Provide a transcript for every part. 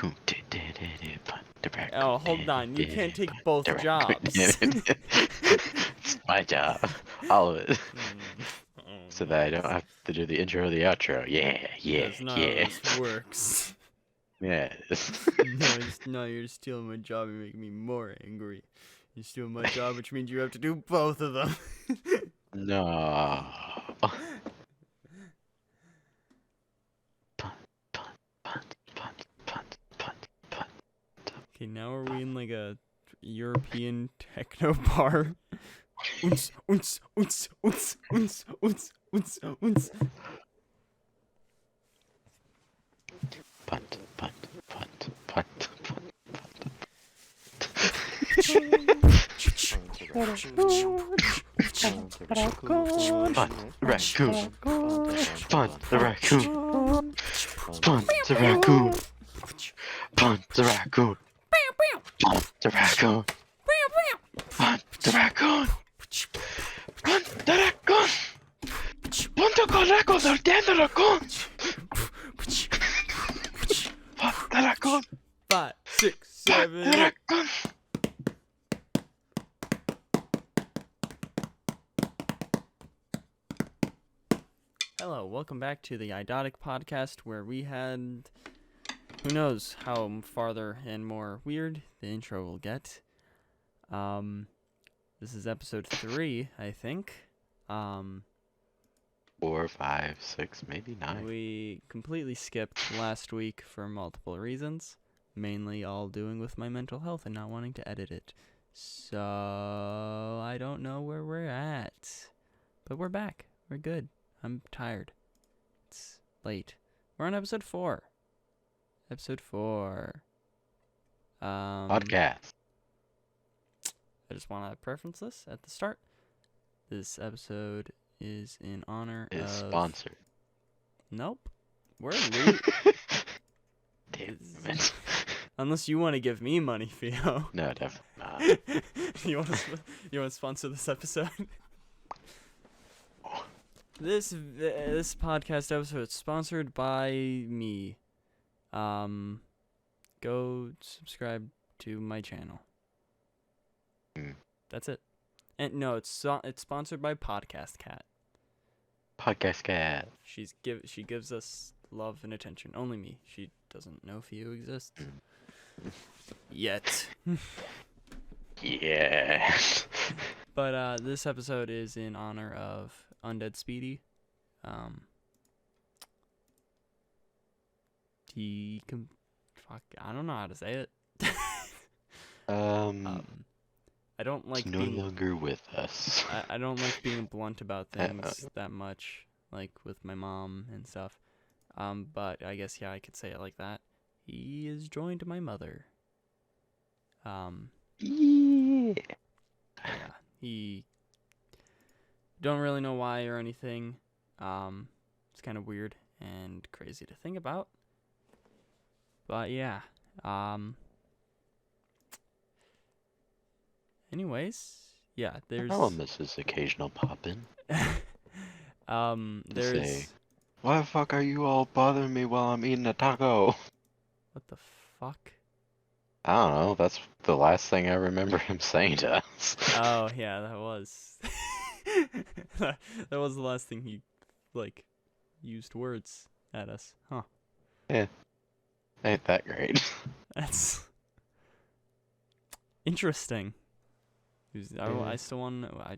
raccoon. Punt the raccoon. Oh, hold on. You can't take both the raccoon. jobs. It's my job. All of it. So that I don't have to do the intro or the outro. That's not how this works. Yeah. No, you're stealing my job and making me more angry. You're stealing my job, which means you have to do both of them. No. Okay, now are we in like a European techno bar? Unz, unz, unz, unz, unz, unz, unz, unz. Punt. Raccoon. Punt the raccoon. Punt the raccoon. Punt the raccoon. Punt the raccoon. Punt the raccoon. Punt the raccoon. Punto correcto del dentro raccoon. Punt the raccoon. 5, 6, Punt 7, the 8. raccoon. Hello, welcome back to the Idotic Podcast, where we had, who knows how farther and more weird the intro will get. This is episode 3, I think. 4, 5, 6, maybe 9. We completely skipped last week for multiple reasons, mainly all doing with my mental health and not wanting to edit it. So, I don't know where we're at, but we're back. We're good. I'm tired. It's late. We're on episode 4. Podcast. I just want to preference this at the start. This episode is in honor of... Sponsored. Nope. We're Damn it. Unless you want to give me money, Pheo. No, definitely not. You want to sponsor this episode? This podcast episode is sponsored by me. Go subscribe to my channel. That's it. And no, it's sponsored by Podcast Cat. Podcast Cat. She gives us love and attention. Only me. She doesn't know Pheo exists yet. Yeah. But this episode is in honor of Undead Speedy. I don't know how to say it. I don't like no longer with us. I don't like being blunt about things that much, like with my mom and stuff. But I guess I could say it like that. He is joined my mother. Yeah. He don't really know why or anything. It's kind of weird and crazy to think about. But yeah. Anyways, yeah, there's... I'll miss his occasional pop-in. There's... Say, why the fuck are you all bothering me while I'm eating a taco? What the fuck? I don't know, that's the last thing I remember him saying to us. Oh, yeah, that was... that was the last thing he, used words at us. Huh. Yeah. Ain't that great. That's... interesting. I still want to know. I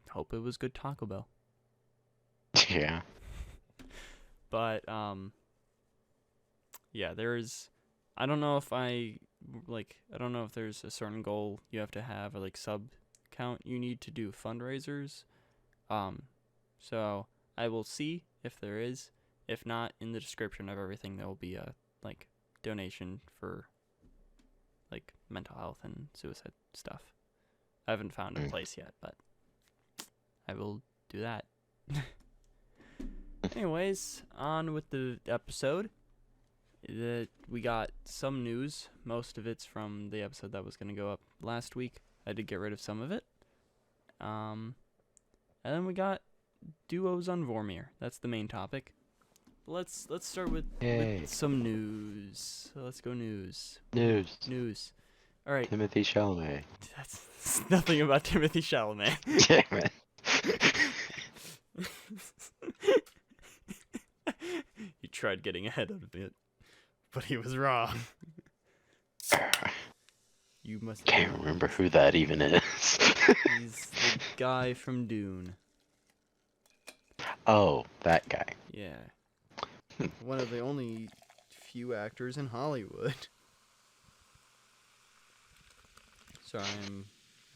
hope it was good Taco Bell. Yeah. But yeah, there's I don't know if there's a certain goal you have to have or sub count you need to do fundraisers. So I will see if there is. If not, in the description of everything there will be a donation for mental health and suicide stuff. I haven't found a place yet, but I will do that. Anyways, on with the episode. We got some news. Most of it's from the episode that was going to go up last week. I did get rid of some of it. And then we got Duos On Vormir. That's the main topic. let's start with some news. So let's go news. News. All right. Timothy Chalamet. That's nothing about Timothy Chalamet. Damn it. He tried getting ahead of it, but he was wrong. You must. Can't remember who that even is. He's the guy from Dune. Oh, that guy. Yeah. One of the only few actors in Hollywood. Sorry,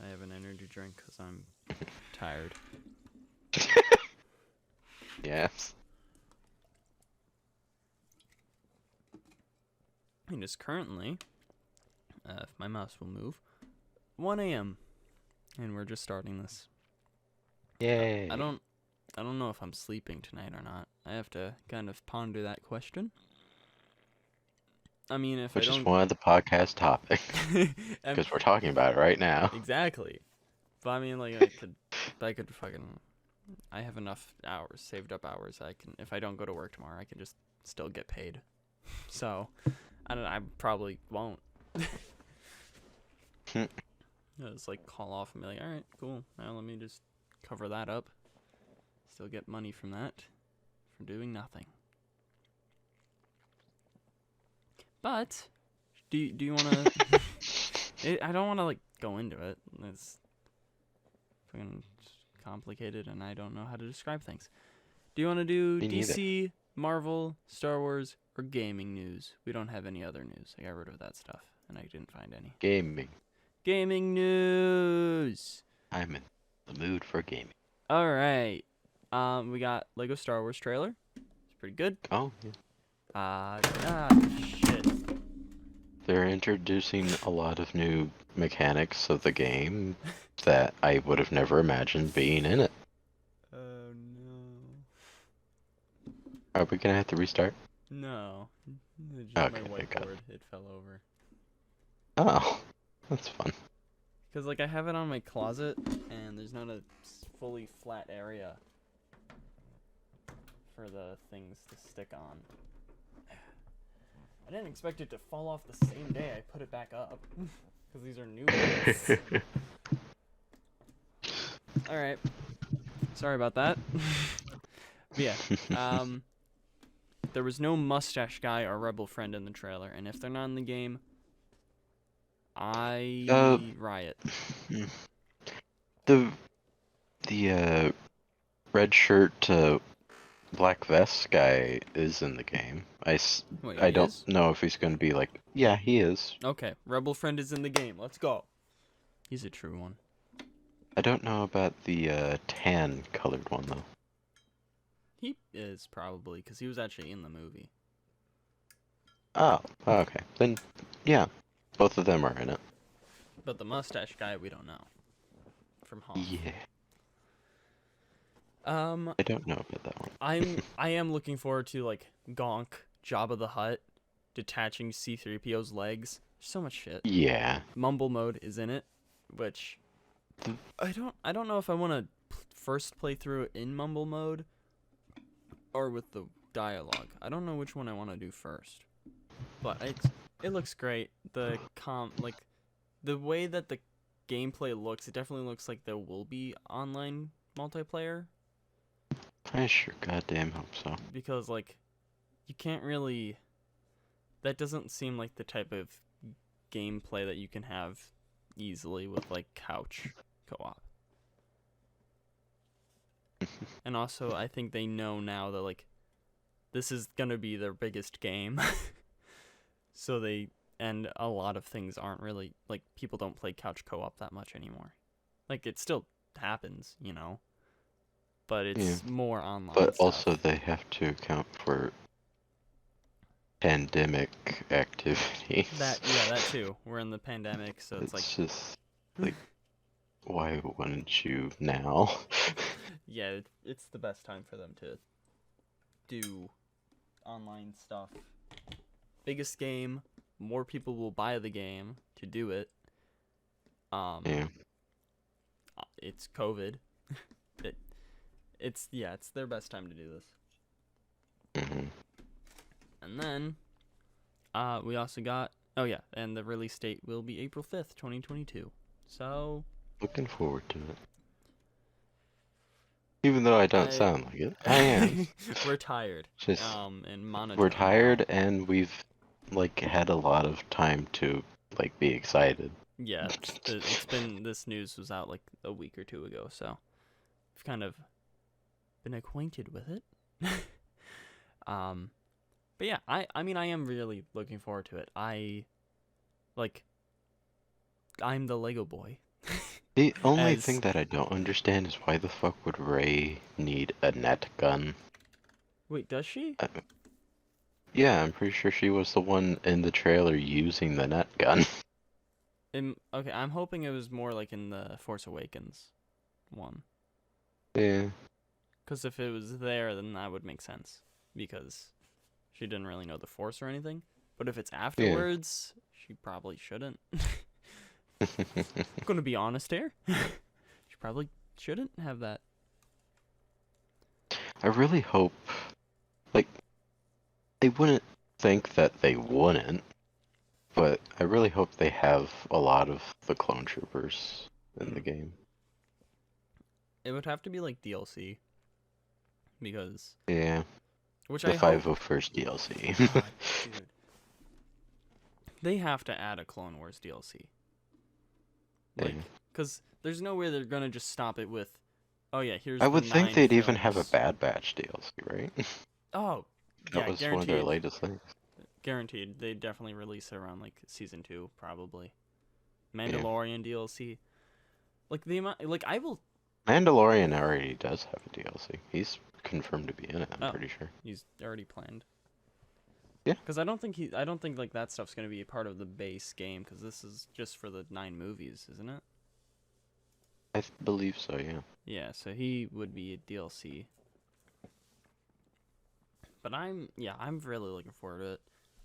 I have an energy drink because I'm tired. Yes. And it's currently, if my mouse will move, 1 a.m. and we're just starting this. Yay. I don't know if I'm sleeping tonight or not. I have to kind of ponder that question. I mean, if Which I don't... is one of the podcast topics. Because we're talking about it right now. Exactly. But I mean, like, I could fucking... I have enough hours, saved up hours. I can, if I don't go to work tomorrow, I can just still get paid. So, I probably won't. Just like call off and be like, all right, cool. Now let me just cover that up. Still get money from that for doing nothing. But do you want to? I don't want to like go into it. It's fucking complicated, and I don't know how to describe things. Do you want to do DC, Marvel, Star Wars, or gaming news? We don't have any other news. I got rid of that stuff, and I didn't find any. Gaming news. I'm in the mood for gaming. All right. We got Lego Star Wars trailer. It's pretty good. Oh, yeah. Shit. They're introducing a lot of new mechanics of the game that I would have never imagined being in it. Oh, no. Are we gonna have to restart? No. Just Okay, my thank God. whiteboard. It fell over. Oh, that's fun. Because, like, I have it on my closet, and there's not a fully flat area for the things to stick on. I didn't expect it to fall off the same day I put it back up. Because these are new ones. Alright. Sorry about that. But yeah. There was no mustache guy or rebel friend in the trailer, and if they're not in the game, I riot. The red shirt black vest guy is in the game. Wait, I don't know if he's going to be like... Yeah, he is. Okay, rebel friend is in the game. Let's go. He's a true one. I don't know about the tan colored one, though. He is probably, because he was actually in the movie. Oh, okay. Then, yeah. Both of them are in it. But the mustache guy, we don't know. From Hoth. Yeah. I don't know about that one. I am looking forward to like Gonk, Jabba the Hutt, detaching C-3PO's legs. So much shit. Yeah. Mumble mode is in it, which I don't know if I want to first play through it in mumble mode or with the dialogue. I don't know which one I want to do first. But it looks great. The the way that the gameplay looks, it definitely looks like there will be online multiplayer. I sure goddamn hope so. Because, like, you can't really... That doesn't seem like the type of gameplay that you can have easily with, like, couch co-op. And also, I think they know now that, like, this is gonna be their biggest game. So they... And a lot of things aren't really... Like, people don't play couch co-op that much anymore. Like, it still happens, you know? But it's more online But stuff. also they have to account for pandemic activities. That too. We're in the pandemic, so it's like... just, like, why wouldn't you now? Yeah, it's the best time for them to do online stuff. Biggest game, more people will buy the game to do it. Yeah. It's COVID. It's their best time to do this. Mm-hmm. And then, we also got, and the release date will be April 5th, 2022. So, Looking forward to it. Even though I don't sound like it, I am. We're tired. Just And monotone. we're tired, now. and we've had a lot of time to be excited. Yeah, it's been, this news was out like a week or two ago, so I've kind of been acquainted with it. But yeah, I mean, I am really looking forward to it. I'm the Lego boy. The only thing that I don't understand is why the fuck would Rey need a net gun? Wait, does she? Yeah, I'm pretty sure she was the one in the trailer using the net gun. Okay, I'm hoping it was more like in the Force Awakens one. Yeah. Because if it was there, then that would make sense. Because she didn't really know the Force or anything. But if it's afterwards, she probably shouldn't. I'm going to be honest here. She probably shouldn't have that. I really hope, I wouldn't think that they wouldn't, but I really hope they have a lot of the clone troopers in the game. It would have to be like DLC. Because... Yeah. Which the I 501st DLC. God, dude. They have to add a Clone Wars DLC. Because there's no way they're going to just stop it with, oh yeah, here's I the would think 9 they'd films. even have a Bad Batch DLC, right? Oh, that was guaranteed. one of their latest things. Guaranteed. They'd definitely release it around, like, Season 2, probably. Mandalorian DLC. Like, the amount, like, I will... Mandalorian already does have a DLC. He's confirmed to be in it, I'm pretty sure. He's already planned. Yeah. Because I don't think, like, that stuff's going to be a part of the base game, because this is just for the 9 movies, isn't it? I believe so, yeah. Yeah, so he would be a DLC. But I'm really looking forward to it.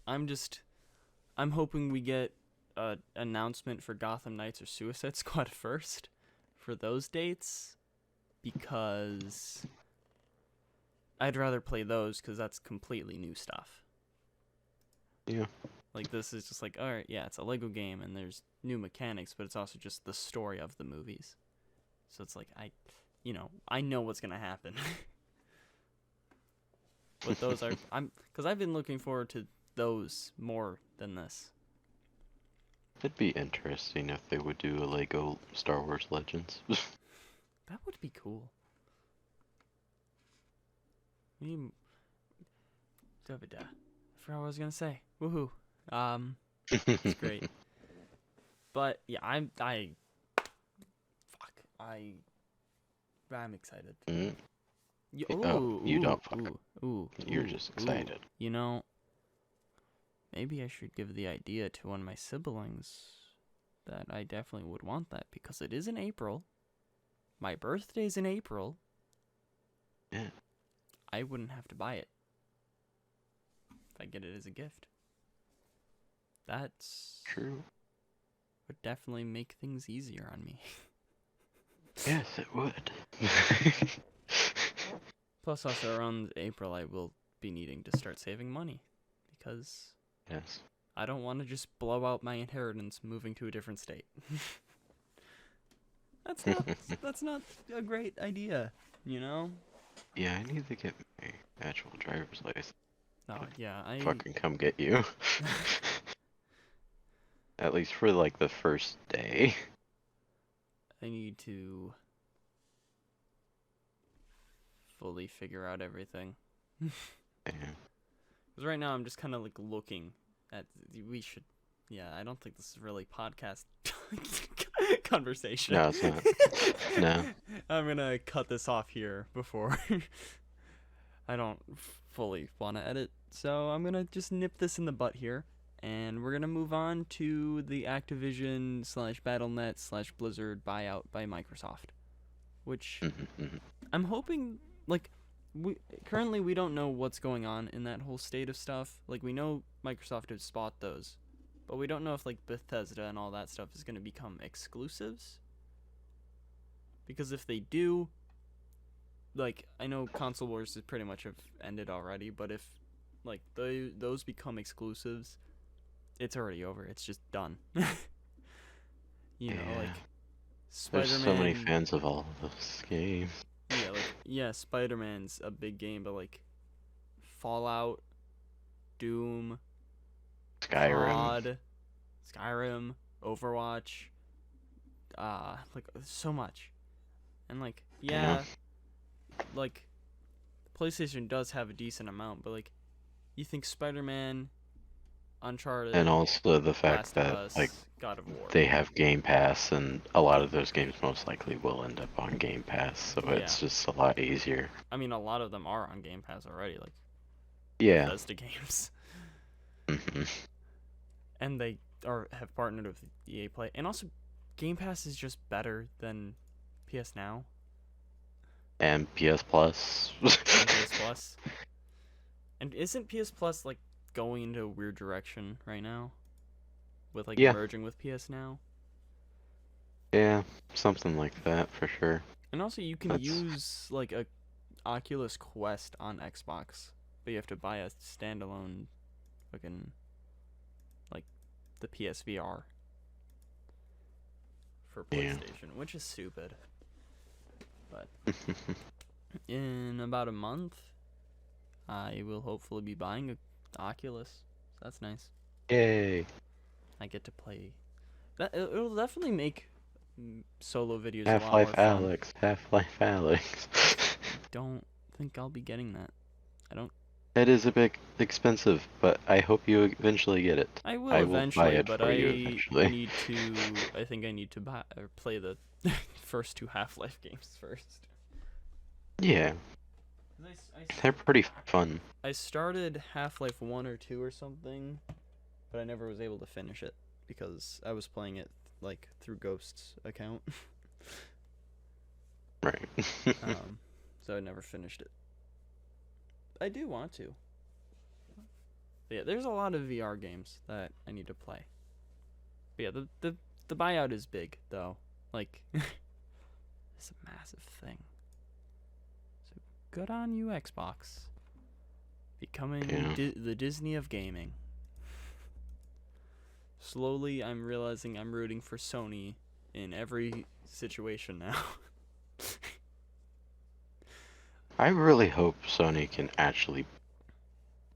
I'm hoping we get an announcement for Gotham Knights or Suicide Squad first for those dates, because I'd rather play those, because that's completely new stuff. Yeah. Like, this is just like, alright, yeah, it's a Lego game, and there's new mechanics, but it's also just the story of the movies. So it's like, I know what's gonna happen. But those are, because I've been looking forward to those more than this. It'd be interesting if they would do a Lego Star Wars Legends. That would be cool. I forgot what I was gonna say. Woohoo. It's great. But yeah, I'm excited. Mm. You don't fuck. You're just excited. You know, maybe I should give the idea to one of my siblings that I definitely would want that, because it is in April. My birthday's in April. Yeah. I wouldn't have to buy it if I get it as a gift. That's true. Would definitely make things easier on me. Yes, it would. Plus, also around April, I will be needing to start saving money, because yes, I don't want to just blow out my inheritance moving to a different state. That's not a great idea, you know? Yeah, I need to get my actual driver's license. Oh, yeah, I fucking come get you. At least for like the first day. I need to fully figure out everything. Because right now I'm just kind of like looking at, I don't think this is really podcast conversation. No, it's not. No. I'm gonna cut this off here before I don't fully want to edit. So I'm gonna just nip this in the butt here. And we're going to move on to the Activision / Battle.net / Blizzard buyout by Microsoft. Which I'm hoping, like, currently we don't know what's going on in that whole state of stuff. Like, we know Microsoft has bought those. But we don't know if, like, Bethesda and all that stuff is going to become exclusives. Because if they do, like, I know Console Wars is pretty much have ended already. But if, like those become exclusives, it's already over. It's just done. You know, Yeah. like There's so many Spider-Man. fans of all of this game. Yeah, like yeah, Spider-Man's a big game, but like Fallout, Doom, Skyrim. COD, Skyrim, Overwatch, like so much. And like Yeah. yeah, like PlayStation does have a decent amount, but like you think Spider-Man, And Uncharted, also the fact Last of that like Us, God of War. they have Game Pass, and a lot of those games most likely will end up on Game Pass, so Yeah. it's just a lot easier. I mean, a lot of them are on Game Pass already, like Yeah. Bethesda games. Hmm. And they have partnered with EA Play. And also Game Pass is just better than PS Now And PS Plus. and PS Plus. And isn't PS Plus like going into a weird direction right now? With like Yeah. merging with PS Now? Yeah, something like that for sure. And also you can use like a Oculus Quest on Xbox, but you have to buy a standalone fucking like the PSVR for PlayStation, which is stupid. But in about a month, I will hopefully be buying a Oculus. So that's nice. Yay. I get to play. That it'll definitely make solo videos a lot more Half-Life fun. Alex. Half-Life Alex. Don't think I'll be getting that. I don't. It is a bit expensive, but I hope you eventually get it. I will I eventually, will buy it but for you eventually. need to. I think I need to buy or play the first two Half-Life games first. Yeah, they're pretty fun. I started Half-Life 1 or 2 or something, but I never was able to finish it because I was playing it like through Ghost's account. Right. So I never finished it. I do want to. But yeah, there's a lot of VR games that I need to play. But yeah, the buyout is big though. Like it's a massive thing. So good on you, Xbox. Becoming the Disney of gaming. Slowly, I'm realizing I'm rooting for Sony in every situation now. I really hope Sony can actually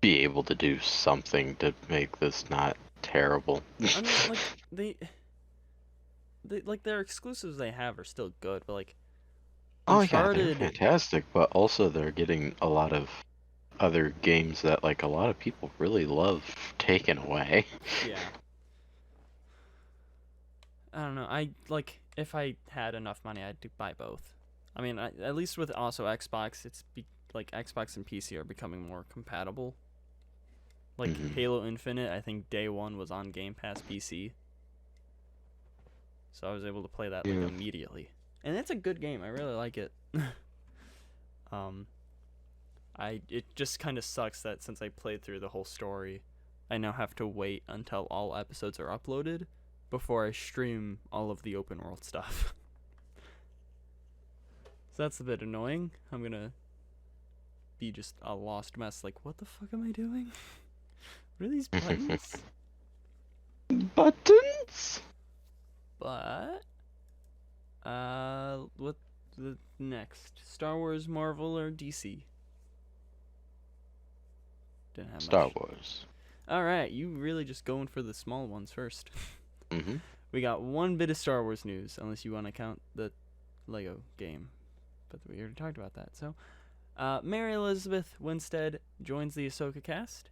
be able to do something to make this not terrible. I mean, like they like their exclusives they have are still good, but like Uncharted, yeah, they're fantastic, but also they're getting a lot of other games that like a lot of people really love taken away. Yeah. I don't know. I like if I had enough money, I'd buy both. I mean, at least with also Xbox, like Xbox and PC are becoming more compatible. Like Halo Infinite, I think day one was on Game Pass PC, so I was able to play that like immediately, and it's a good game. I really like it. It just kind of sucks that since I played through the whole story, I now have to wait until all episodes are uploaded before I stream all of the open world stuff. So that's a bit annoying. I'm gonna be just a lost mess. Like, what the fuck am I doing? What are these buttons? Buttons? But, what the next? Star Wars, Marvel, or DC? Didn't have Star much. Wars. Alright, you really just going for the small ones first. Mm-hmm. We got one bit of Star Wars news, unless you want to count the Lego game. But we already talked about that. So, Mary Elizabeth Winstead joins the Ahsoka cast.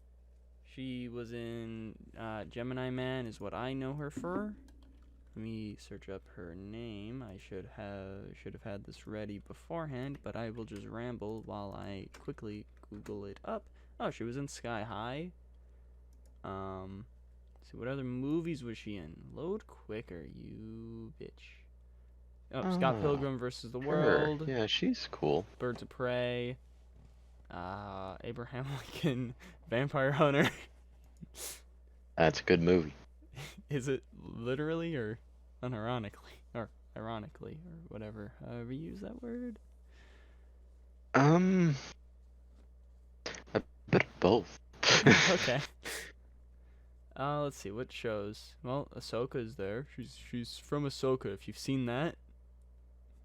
She was in Gemini Man is what I know her for. Let me search up her name. I should have had this ready beforehand, but I will just ramble while I quickly Google it up. Oh, she was in Sky High. Let's see, what other movies was she in? Load quicker, you bitch. Oh, Scott Pilgrim versus the World. Yeah, she's cool. Birds of Prey. Abraham Lincoln, Vampire Hunter. That's a good movie. Is it literally or unironically or ironically or whatever? However you use that word. A bit of both. Okay. Let's see what shows. Well, Ahsoka is there. She's from Ahsoka. If you've seen that,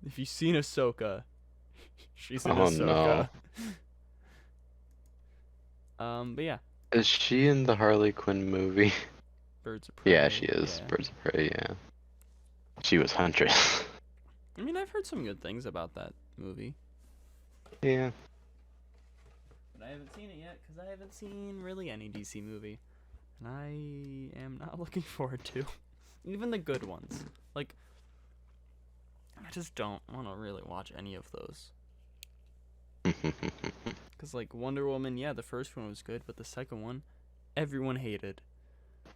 if you've seen Ahsoka, she's in Oh Ahsoka. no. But yeah, Is she in the Harley Quinn movie? Birds of Prey. Yeah, she is. Yeah. Birds of Prey, yeah. She was Huntress. I mean, I've heard some good things about that movie, Yeah. but I haven't seen it yet because I haven't seen really any DC movie, and I am not looking forward to even the good ones. Like, I just don't want to really watch any of those. Because, like, Wonder Woman, yeah, the first one was good, but the second one, everyone hated.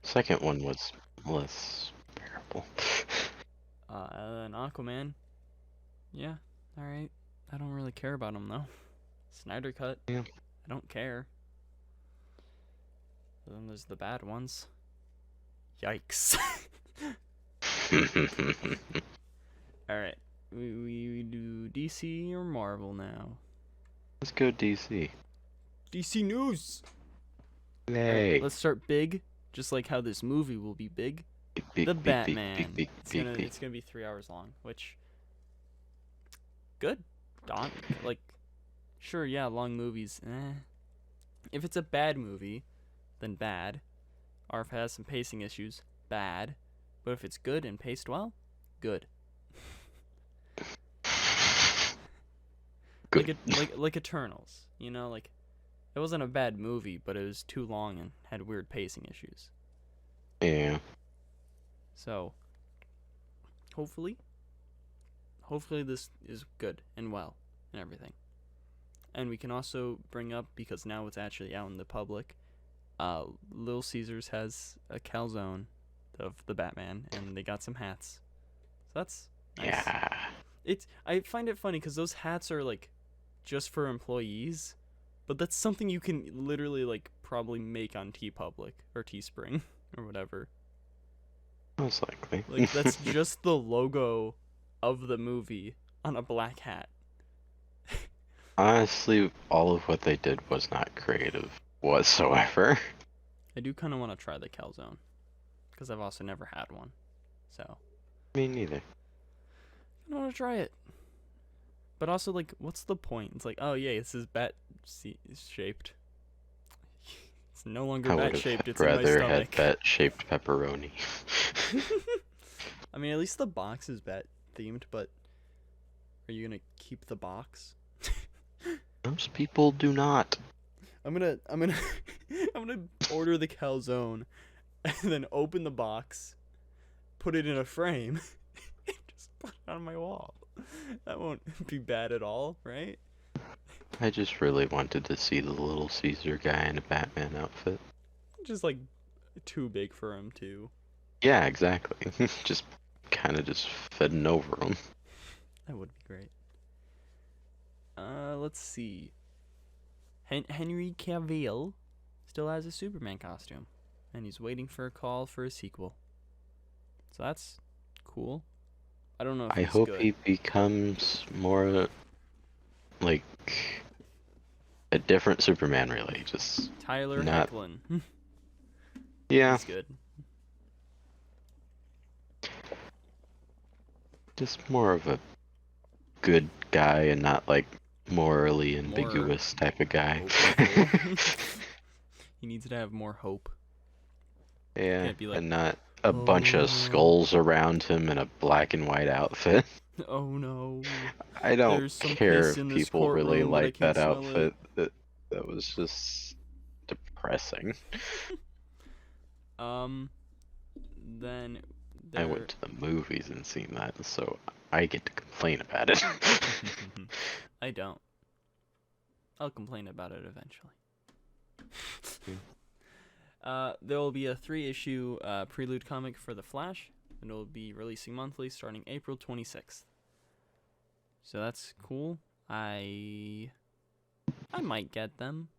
Second one was less bearable. And Aquaman, yeah, alright. I don't really care about him, though. Snyder Cut, Yeah. I don't care. But then there's the bad ones. Yikes. Alright, we do DC or Marvel now? Let's go DC. DC News! Yay. Right, let's start big, just like how this movie will be big. The Batman. It's gonna be 3 hours long, which good. Like, sure, yeah, long movies. If it's a bad movie, then bad. Or if it has some pacing issues, bad. But if it's good and paced well, good. Good. Like Eternals, you know, like it wasn't a bad movie, but it was too long and had weird pacing issues. Yeah. So, hopefully this is good and well and everything. And we can also bring up, because now it's actually out in the public, Little Caesars has a calzone of the Batman, and they got some hats. So that's nice. Yeah. I find it funny because those hats are like just for employees, but that's something you can literally like probably make on TeePublic or Teespring or whatever. Most likely. Like, that's just the logo of the movie on a black hat. Honestly, all of what they did was not creative whatsoever. I do kind of want to try the calzone because I've also never had one. So, Me neither. I want to try it. But also, like, what's the point? It's like, oh, yeah, this is bat-shaped. It's no longer bat-shaped, it's in my rather had stomach. bat-shaped pepperoni. I mean, at least the box is bat-themed, but are you gonna keep the box? Most people do not. I'm gonna order the calzone and then open the box, put it in a frame, and just put it on my wall. That won't be bad at all, right? I just really wanted to see the Little Caesar guy in a Batman outfit. Just like too big for him too. Yeah, exactly. Just kind of just fitting over him. That would be great. Let's see. Henry Cavill still has a Superman costume, and he's waiting for a call for a sequel. So that's cool. I don't know if I he's hope good. he becomes more like a different Superman, really. Just Tyler not- Hypclen. yeah, He's good. just more of a good guy and not like morally ambiguous type of guy. Hopeful. He needs to have more hope. Yeah, Can't be like, and not a bunch "Oh." of skulls around him in a black and white outfit. Oh no. I don't There's some care piss if in this people really courtroom, but I like can that smell outfit. That was just depressing. Then I went to the movies and seen that, so I get to complain about it. I don't. I'll complain about it eventually. There will be a 3-issue prelude comic for The Flash, and it will be releasing monthly starting April 26th. So that's cool. I might get them.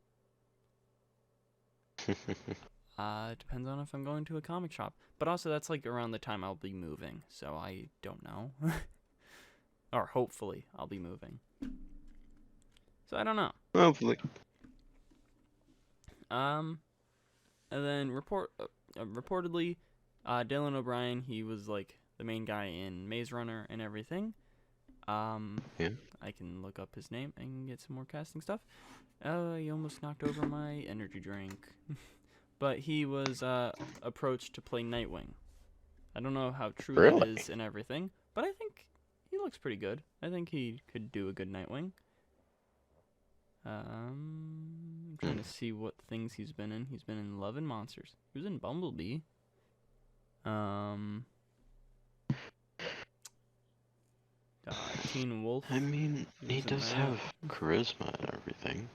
It depends on if I'm going to a comic shop. But also, that's like around the time I'll be moving, so I don't know. Or hopefully I'll be moving. So I don't know. Hopefully. And then reportedly, Dylan O'Brien, he was like the main guy in Maze Runner and everything. Yeah. I can look up his name and get some more casting stuff. Oh, you almost knocked over my energy drink. But he was approached to play Nightwing. I don't know how true that is and everything, but I think he looks pretty good. I think he could do a good Nightwing. I'm trying to see what things he's been in. He's been in Love and Monsters. He was in Bumblebee. Teen Wolf. I mean, he does have charisma and everything.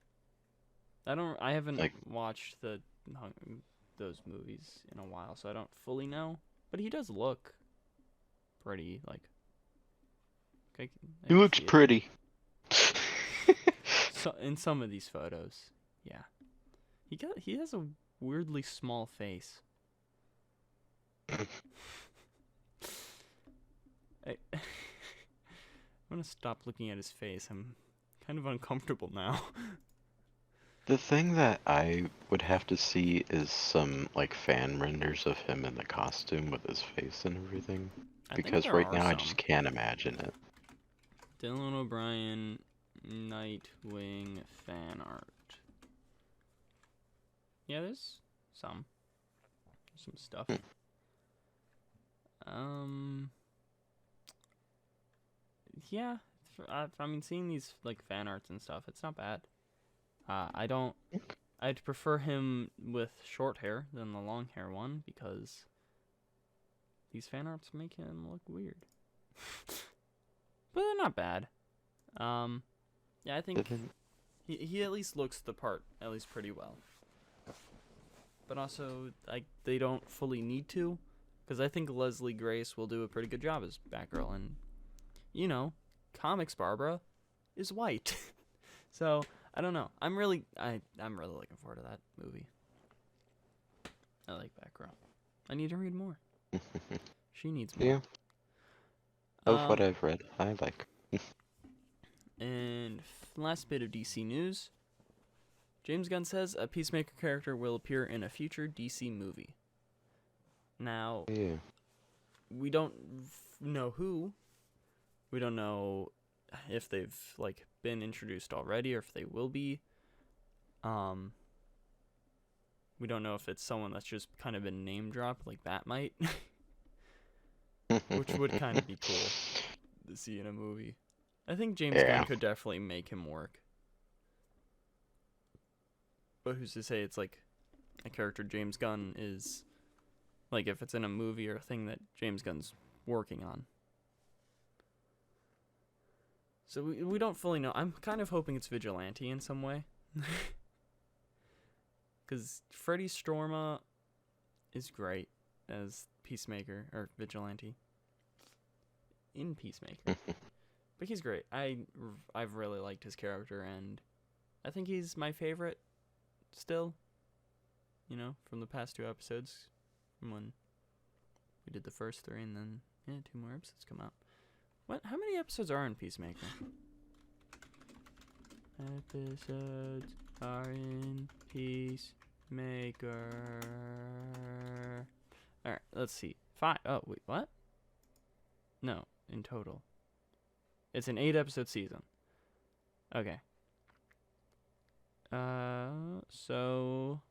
I haven't watched those movies in a while, so I don't fully know. But he does look pretty, like. He looks pretty. So in some of these photos, yeah. He has a weirdly small face. I'm gonna stop looking at his face. I'm kind of uncomfortable now. The thing that I would have to see is some like fan renders of him in the costume with his face and everything. Because right now I just can't imagine it. Dylan O'Brien, Nightwing fan art. Yeah, there's some stuff. Yeah, I mean, seeing these like fan arts and stuff, it's not bad. I'd prefer him with short hair than the long hair one because these fan arts make him look weird. But they're not bad. Yeah, I think he at least looks the part at least pretty well. But also, they don't fully need to, because I think Leslie Grace will do a pretty good job as Batgirl, and comics Barbara is white, so I don't know. I'm really looking forward to that movie. I like Batgirl. I need to read more. She needs more. Yeah. Of what I've read, I like. And last bit of DC news. James Gunn says a Peacemaker character will appear in a future DC movie. Now, we don't know who. We don't know if they've been introduced already or if they will be. We don't know if it's someone that's just kind of been name dropped like Batmite. Which would kind of be cool to see in a movie. I think James Gunn could definitely make him work. But who's to say it's like a character James Gunn is, like if it's in a movie or a thing that James Gunn's working on. So we don't fully know. I'm kind of hoping it's Vigilante in some way. Because Freddie Storma is great as Peacemaker, or Vigilante. In Peacemaker. But he's great. I've really liked his character, and I think he's my favorite still. From the past 2 episodes. From when we did the first 3, and then 2 more episodes come out. How many episodes are in Peacemaker? Episodes are in Peacemaker. Alright, let's see. 5. Oh, wait, what? No, in total. It's an 8-episode season. Okay. So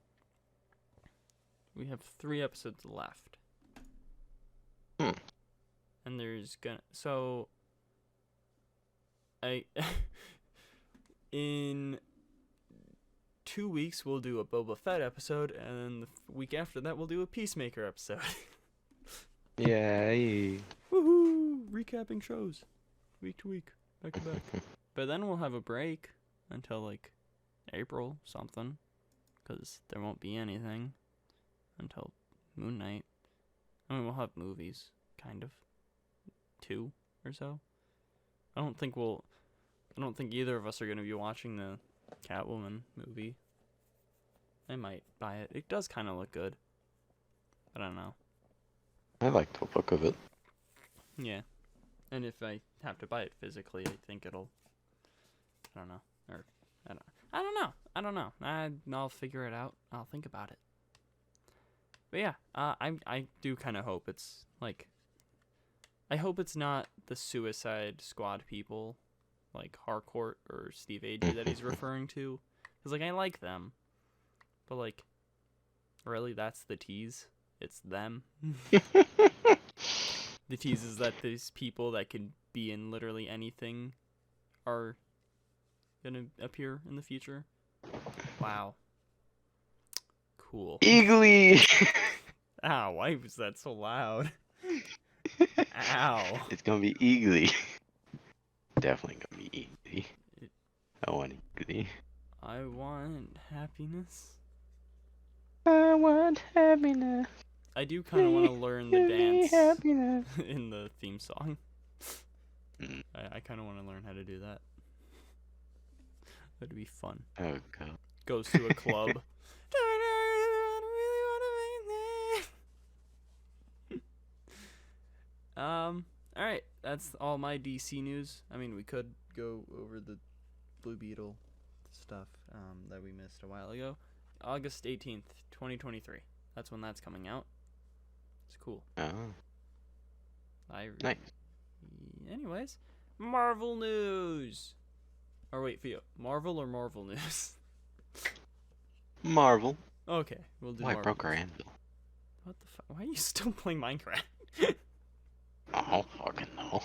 we have 3 episodes left. And there's in 2 weeks we'll do a Boba Fett episode, and then the week after that we'll do a Peacemaker episode. Yay. Woohoo! Recapping shows. Week to week. Back to back. But then we'll have a break until April something. Because there won't be anything until Moon Knight. I mean, we'll have movies. Kind of. 2 or so. I don't think either of us are going to be watching the Catwoman movie. I might buy it. It does kind of look good. But I don't know. I like the look of it. Yeah. And if I have to buy it physically, I think it'll... I don't know. I don't know. I'll figure it out. I'll think about it. But yeah, I do kind of hope it's like, I hope it's not the Suicide Squad people, like Harcourt or Steve Agee that he's referring to, because like I like them, but like, really that's the tease? It's them. The tease is that these people that can be in literally anything are gonna appear in the future. Wow. Cool. Eagly! Ow, why was that so loud? Ow. It's gonna be eagly. Definitely gonna be eagly. I want eagly. I want happiness. I want happiness. I do kind of want to learn the dance in the theme song. I kind of want to learn how to do that. That'd be fun. Oh god. Goes to a club. Alright, that's all my DC news. I mean, we could go over the Blue Beetle stuff that we missed a while ago. August 18th, 2023. That's when that's coming out. It's cool. Oh. Nice. Anyways, Marvel news. Or wait, Pheo, Marvel or Marvel news? Marvel. Okay, we'll do Why Marvel. broke our anvil? What the fuck? Why are you still playing Minecraft? Oh, fucking no.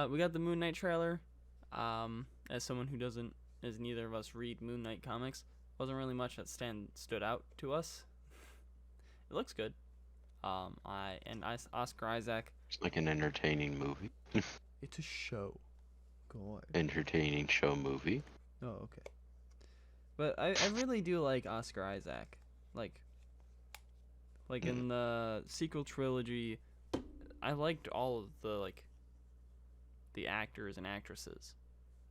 We got the Moon Knight trailer. As someone who doesn't, as neither of us read Moon Knight comics, wasn't really much that stood out to us. It looks good. Oscar Isaac. It's like an entertaining movie. It's a show. God. Entertaining show movie. Oh, okay. But I really do like Oscar Isaac. Like in the sequel trilogy, I liked all of the actors and actresses.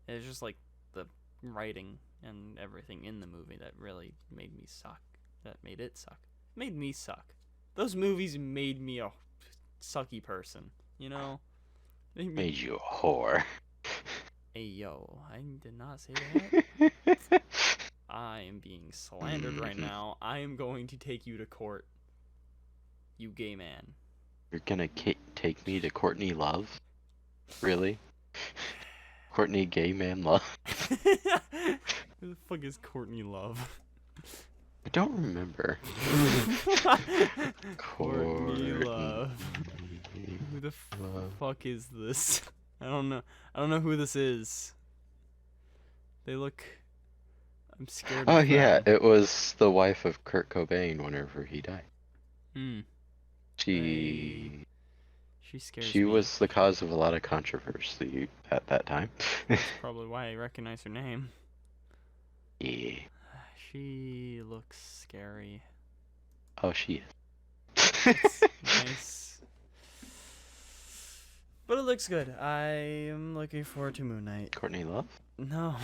It's just like the writing and everything in the movie that really made me suck. That made it suck. Made me suck. Those movies made me a sucky person, you know? Made you a whore. Hey, yo, I did not say that. I am being slandered right now. I am going to take you to court. You gay man. You're gonna take me to Courtney Love? Really? Courtney Gay Man Love? Who the fuck is Courtney Love? I don't remember. Courtney Love. Who the fuck is this? I don't know. I don't know who this is. They look... I'm scared. Oh yeah, it was the wife of Kurt Cobain whenever he died. She scares me. She was the cause of a lot of controversy at that time. That's probably why I recognize her name. Yeah. She looks scary. Oh, she is. Nice. But it looks good. I am looking forward to Moon Knight. Courtney Love? No.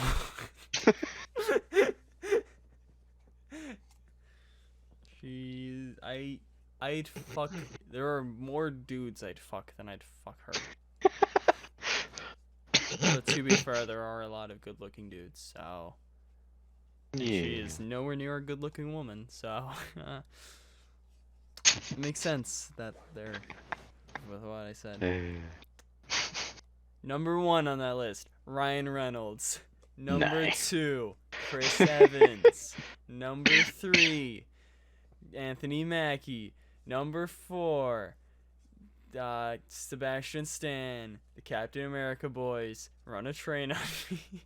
I'd fuck. There are more dudes I'd fuck than I'd fuck her. But to be fair, there are a lot of good-looking dudes, so. Yeah. She is nowhere near a good-looking woman, so. It makes sense that they're. With what I said. Number 1 on that list, Ryan Reynolds. Number 2, Chris Evans. Number 3, Anthony Mackie. Number 4, Sebastian Stan. The Captain America boys. Run a train on me.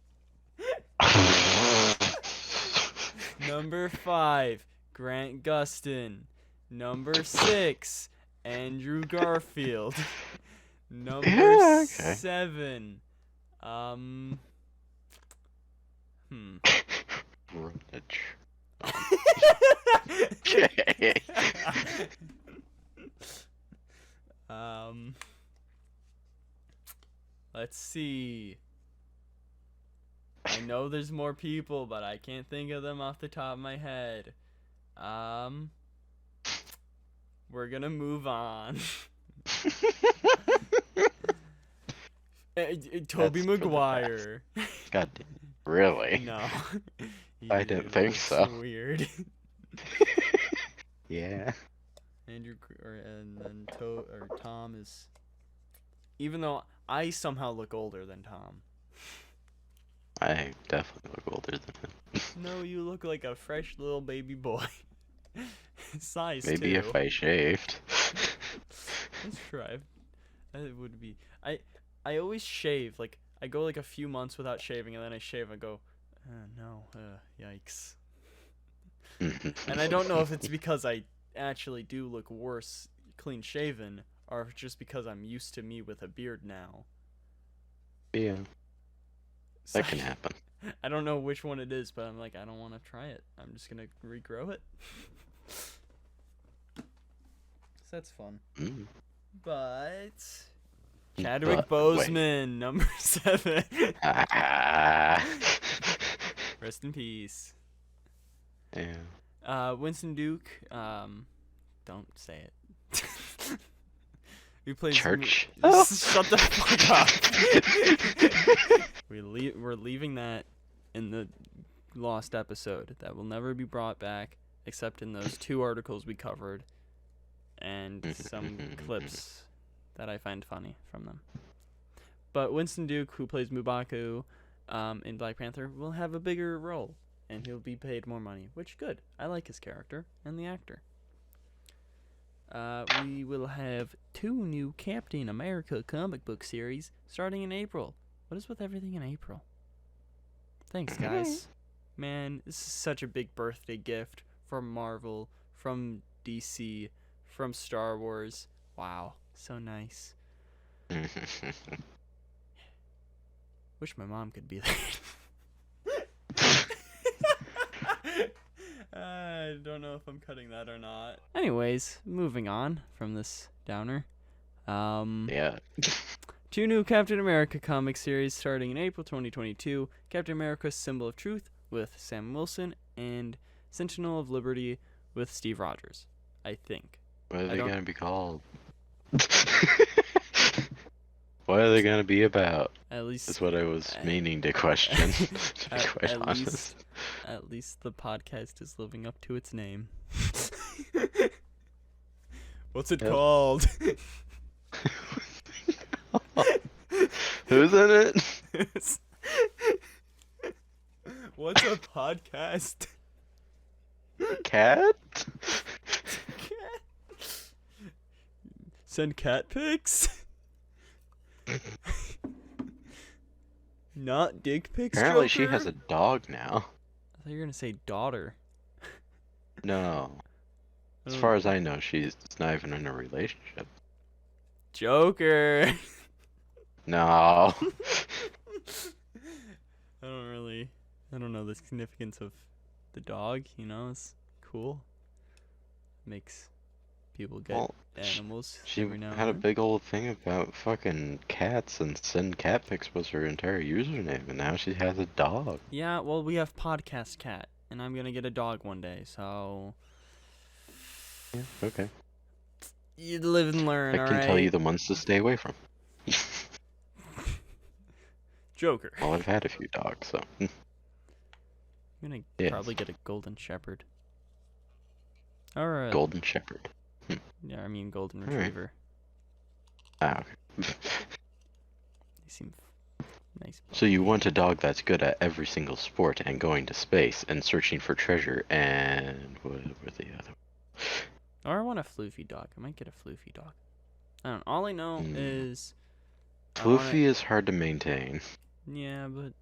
Number 5, Grant Gustin. Number 6, Andrew Garfield. Number 7. Let's see. I know there's more people, but I can't think of them off the top of my head. We're gonna move on. Tobey Maguire. God damn. Really? No. I didn't think so. Weird. Yeah. And then Tom is, even though I somehow look older than Tom. I definitely look older than him. No, you look like a fresh little baby boy. Size Maybe too. if I shaved. Let's try. It would be. I always shave. Like I go like a few months without shaving, and then I shave. And go, no, yikes. And I don't know if it's because I actually do look worse clean shaven, or if it's just because I'm used to me with a beard now. Yeah. So that can happen. I don't know which one it is, but I'm like, I don't want to try it. I'm just gonna regrow it. So that's fun. But Chadwick Boseman, number 7. Rest in peace. Yeah. Winston Duke. Don't say it. We played Church. Shut the fuck up. We're leaving that in the lost episode. That will never be brought back, except in those 2 articles we covered, and some clips that I find funny from them. But Winston Duke, who plays M'Baku in Black Panther, will have a bigger role, and he'll be paid more money, which good. I like his character and the actor. We will have 2 new Captain America comic book series starting in April. What is with everything in April? Thanks, guys. Man, this is such a big birthday gift from Marvel, from DC, from Star Wars. Wow, so nice. Wish my mom could be there. I don't know if I'm cutting that or not. Anyways, moving on from this downer. Yeah. 2 new Captain America comic series starting in April 2022. Captain America: Symbol of Truth with Sam Wilson and Sentinel of Liberty with Steve Rogers, I think. What are they going to be called? What are they going to be about? At least that's what I was meaning to question, to be quite honest. At least the podcast is living up to its name. What's it called? Who's in it? What's a podcast? Cat? Send cat pics? Not dick pics. Apparently Joker? she has a dog now. I thought you were gonna say daughter. No. As far as I know, she's not even in a relationship. Joker. No. I don't know the significance of the dog, you know, it's cool. Makes people get animals. She every now had a and big old thing about fucking cats, and send cat pics was her entire username, and now she has a dog. Yeah, well, we have Podcast Cat, and I'm gonna get a dog one day, so... Yeah, okay. You live and learn, I can tell you the ones to stay away from. Joker. Well, I've had a few dogs, so... I'm gonna probably get a golden shepherd. Or a... Golden shepherd. Yeah, I mean golden retriever. Ah, okay. They seem nice. So you want a dog that's good at every single sport and going to space and searching for treasure and... What were the other... Or I want a floofy dog. I might get a floofy dog. I don't know. All I know is... Floofy is hard to maintain. Yeah, but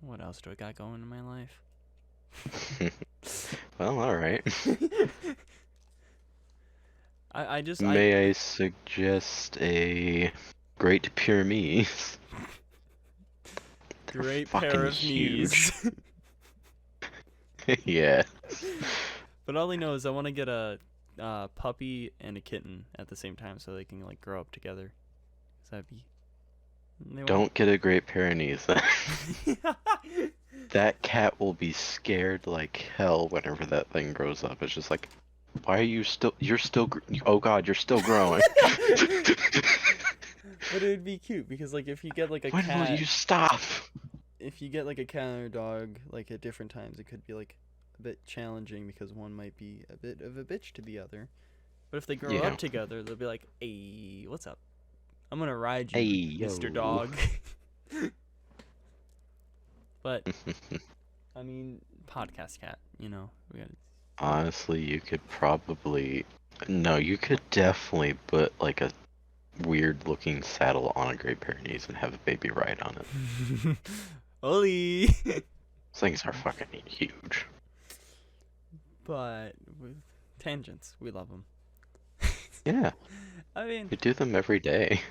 what else do I got going in my life? Well, alright. May I suggest a Great Pyrenees? Great pair of knees. Yeah. But all I know is I want to get a puppy and a kitten at the same time so they can like grow up together. So that'd be... Don't get a Great Pyrenees then. That cat will be scared like hell whenever that thing grows up. It's just like, why are you still, oh god, you're still growing. But it would be cute because like if you get like a when cat... will you stop? if you get like a cat or dog like at different times, it could be like a bit challenging because one might be a bit of a bitch to the other. But if they grow up together, they'll be like, "Hey, what's up? I'm gonna ride you, hey, Mr. Dog." But I mean, podcast cat, we got. Honestly, you could definitely put like a weird looking saddle on a Great Pyrenees and have a baby ride on it. Oli! Things are fucking huge. But with tangents, we love them. Yeah. I mean, we do them every day.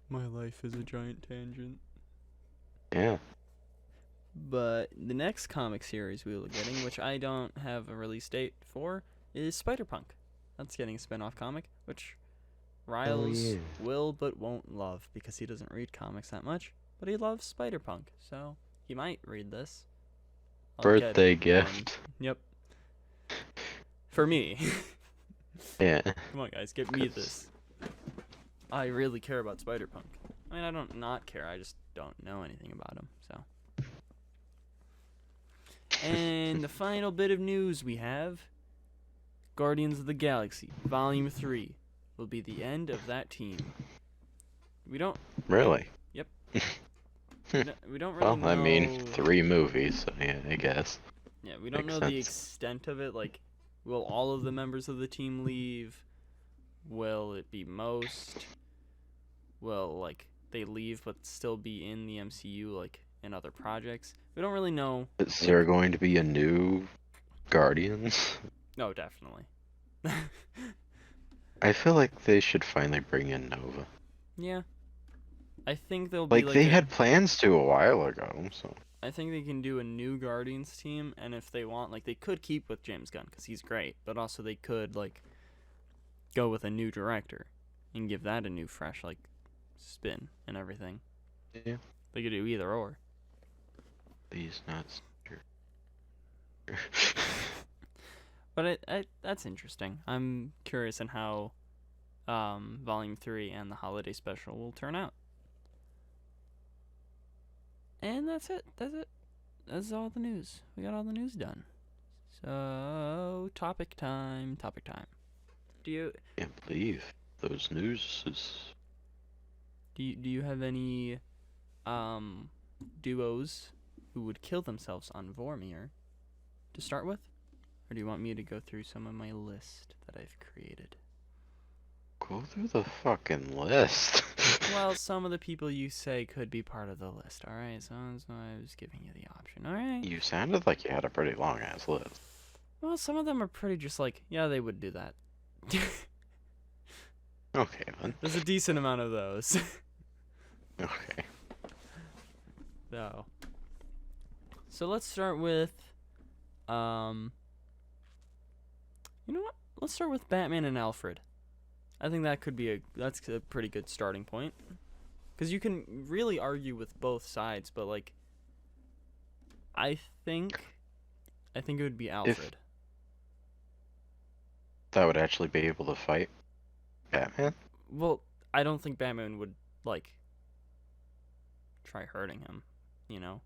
My life is a giant tangent. Yeah. But the next comic series we will be getting, which I don't have a release date for, is Spider-Punk. That's getting a spin-off comic, which Riles will but won't love because he doesn't read comics that much, but he loves Spider-Punk, so he might read this. Birthday gift. Yep. For me. Yeah. Come on, guys, get me this. I really care about Spider-Punk. I mean, I don't not care, I just don't know anything about him, so. And the final bit of news we have, Guardians of the Galaxy, Volume 3, will be the end of that team. We don't... Really? Yep. we don't really know... Well, I mean, 3 movies, so yeah, I guess. Yeah, we don't know the extent of it, like, will all of the members of the team leave? Will it be most? Will, like, they leave but still be in the MCU, like, in other projects? We don't really know. Is there going to be a new Guardians? No, definitely. I feel like they should finally bring in Nova. Yeah. I think they'll be like they had plans to a while ago, so. I think they can do a new Guardians team, and if they want, like, they could keep with James Gunn, because he's great, but also they could, like, go with a new director and give that a new, fresh, like, spin and everything. Yeah. They could do either or. Please not. But that's interesting. I'm curious on how Volume 3 and the holiday special will turn out. And that's it. That's all the news. We got all the news done. So, topic time. Do you... I can't believe those news is... Do you have any duos who would kill themselves on Vormir to start with? Or do you want me to go through some of my list that I've created? Go through the fucking list. Well, some of the people you say could be part of the list, alright? So I was giving you the option, alright? You sounded like you had a pretty long-ass list. Well, some of them are pretty just like, yeah, they would do that. Okay, then. There's a decent amount of those. Okay. So let's start with, you know what? Let's start with Batman and Alfred. I think that's a pretty good starting point. Because you can really argue with both sides, but, like, I think it would be Alfred. That would actually be able to fight Batman? Well, I don't think Batman would, like, try hurting him, you know?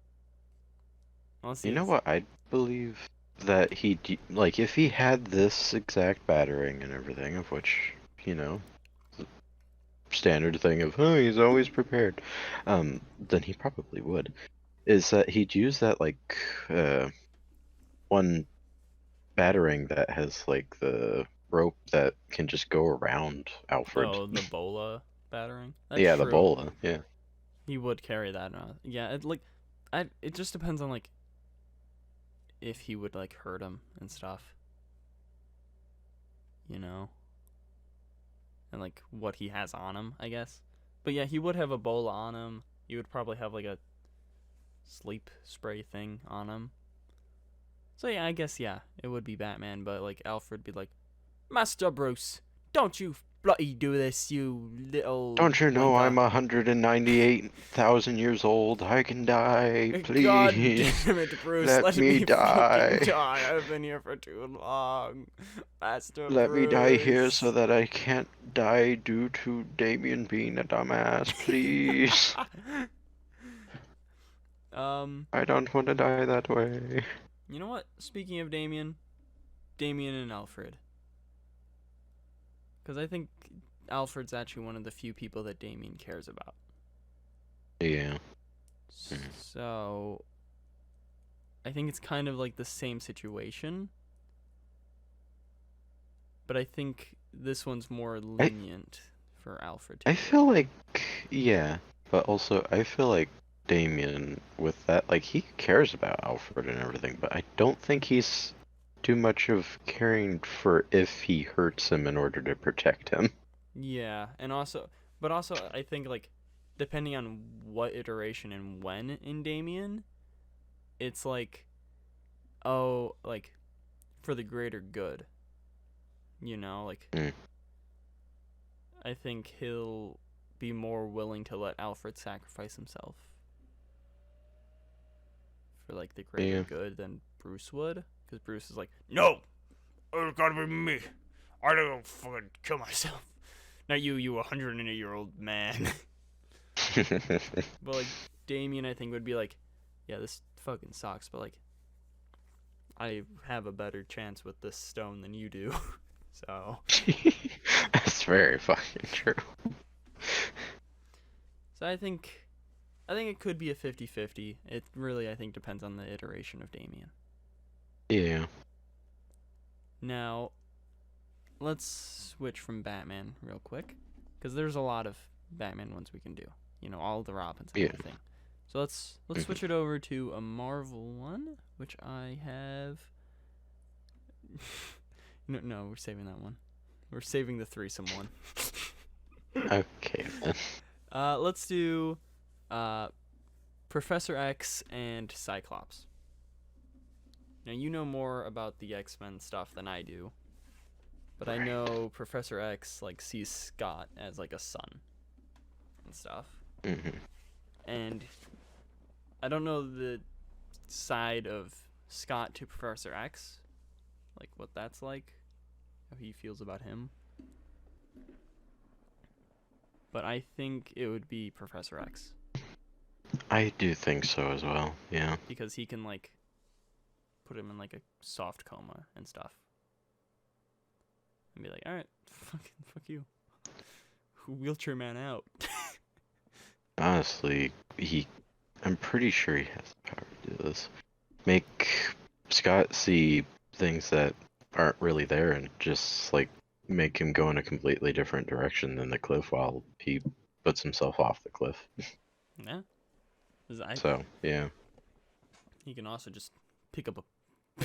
You know what? I believe that if he had this exact battering and everything, of which, standard thing of, oh, he's always prepared, then he probably would. Is that he'd use that, one battering that has, the rope that can just go around Alfred. Oh, the bola battering? That's true. The bola, yeah. He would carry that. Yeah, it just depends on, if he would, hurt him and stuff. You know? And, what he has on him, I guess. But, yeah, he would have a bola on him. He would probably have, a sleep spray thing on him. So, yeah, I guess, yeah, it would be Batman. But, Alfred would be like, Master Bruce, don't you bloody do this, you little... Don't you know I'm 198,000 years old? I can die, please. God damn it, Bruce. Let me die. Die. I've been here for too long. Master Let Bruce. me die here so that I can't die due to Damien being a dumbass, please. I don't want to die that way. You know what? Speaking of Damian and Alfred. Because I think Alfred's actually one of the few people that Damian cares about. Yeah. So, I think it's kind of like the same situation. But I think this one's more lenient for Alfred. I feel like, yeah. But also, I feel like Damian, with that, like, he cares about Alfred and everything, but I don't think he's too much of caring for if he hurts him in order to protect him. Yeah, and also I think, like, depending on what iteration and when in Damian, it's like, oh, like, for the greater good. You know, like, I think he'll be more willing to let Alfred sacrifice himself for, like, the greater good than Bruce would. Because Bruce is like, no, it's gotta be me. I don't fucking kill myself. Not you 108-year-old man. But, like, Damian, I think, would be like, yeah, this fucking sucks, but, like, I have a better chance with this stone than you do. So. That's very fucking true. So I think it could be a 50-50. It really, I think, depends on the iteration of Damian. Yeah. Now, let's switch from Batman real quick, because there's a lot of Batman ones we can do. You know, all the Robins and everything. So let's switch it over to a Marvel one, which I have. No, we're saving that one. We're saving the threesome one. Okay, then. Let's do Professor X and Cyclops. Now, you know more about the X-Men stuff than I do. But I know Professor X, like, sees Scott as, like, a son and stuff. And I don't know the side of Scott to Professor X. Like, what that's like. How he feels about him. But I think it would be Professor X. I do think so as well, yeah. Because he can, like, put him in, like, a soft coma and stuff. And be like, alright, fuck you. Wheelchair man out. Honestly, I'm pretty sure he has the power to do this. Make Scott see things that aren't really there and just, like, make him go in a completely different direction than the cliff while he puts himself off the cliff. Yeah. So, yeah. He can also just pick up a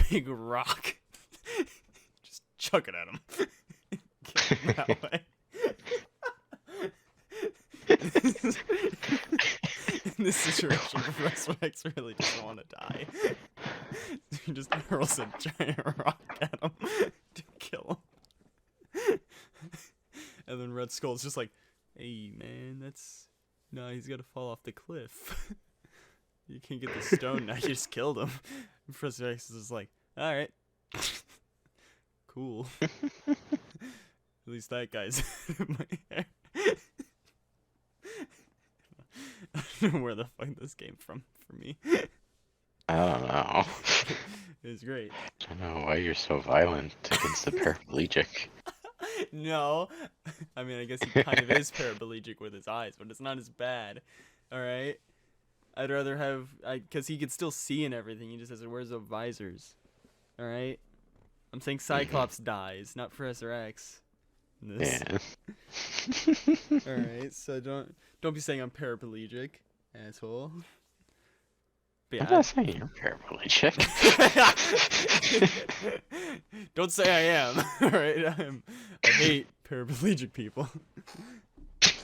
big rock. Just chuck it at him. Kill him that way. In this situation, Professor X really doesn't want to die. So he just hurls a giant rock at him to kill him. And then Red Skull's just like, hey, man, no, he's got to fall off the cliff. You can't get the stone, now you just killed him. And Professor X is like, alright. Cool. At least that guy's in my hair. I don't know where the fuck this came from for me. I don't know. It was great. I don't know why you're so violent against the paraplegic. No. I mean, I guess he kind of is paraplegic with his eyes, but it's not as bad. Alright? I'd rather have... Because he could still see and everything. He just has to wear the visors. Alright? I'm saying Cyclops dies, not Professor X. Yeah. Alright, so don't be saying I'm paraplegic, asshole. But yeah, I'm not saying you're paraplegic. Don't say I am. Alright, I hate paraplegic people.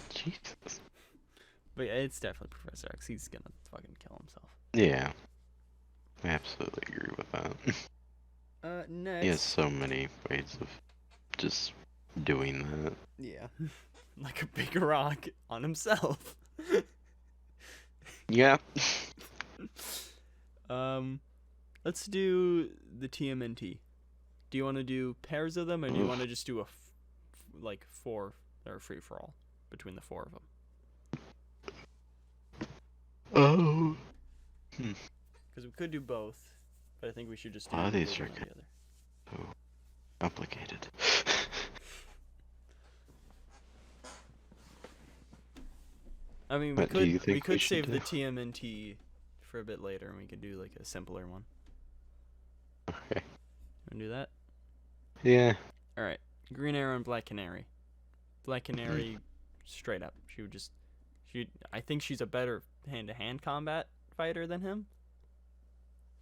Jesus. But yeah, it's definitely Professor X. He's gonna fucking kill himself. Yeah. I absolutely agree with that. Next. He has so many ways of just doing that. Yeah. Like a big rock on himself. Yeah. Let's do the TMNT. Do you want to do pairs of them, or do you want to just do like 4 or free for all between the 4 of them? Oh. Because we could do both, but I think we should just do A lot of these one are or the other. so complicated. I mean, we could save the TMNT for a bit later, and we could do like a simpler one. Okay. Wanna do that? Yeah. All right. Green Arrow and Black Canary. Black Canary, straight up, I think she's a better hand-to-hand combat fighter than him.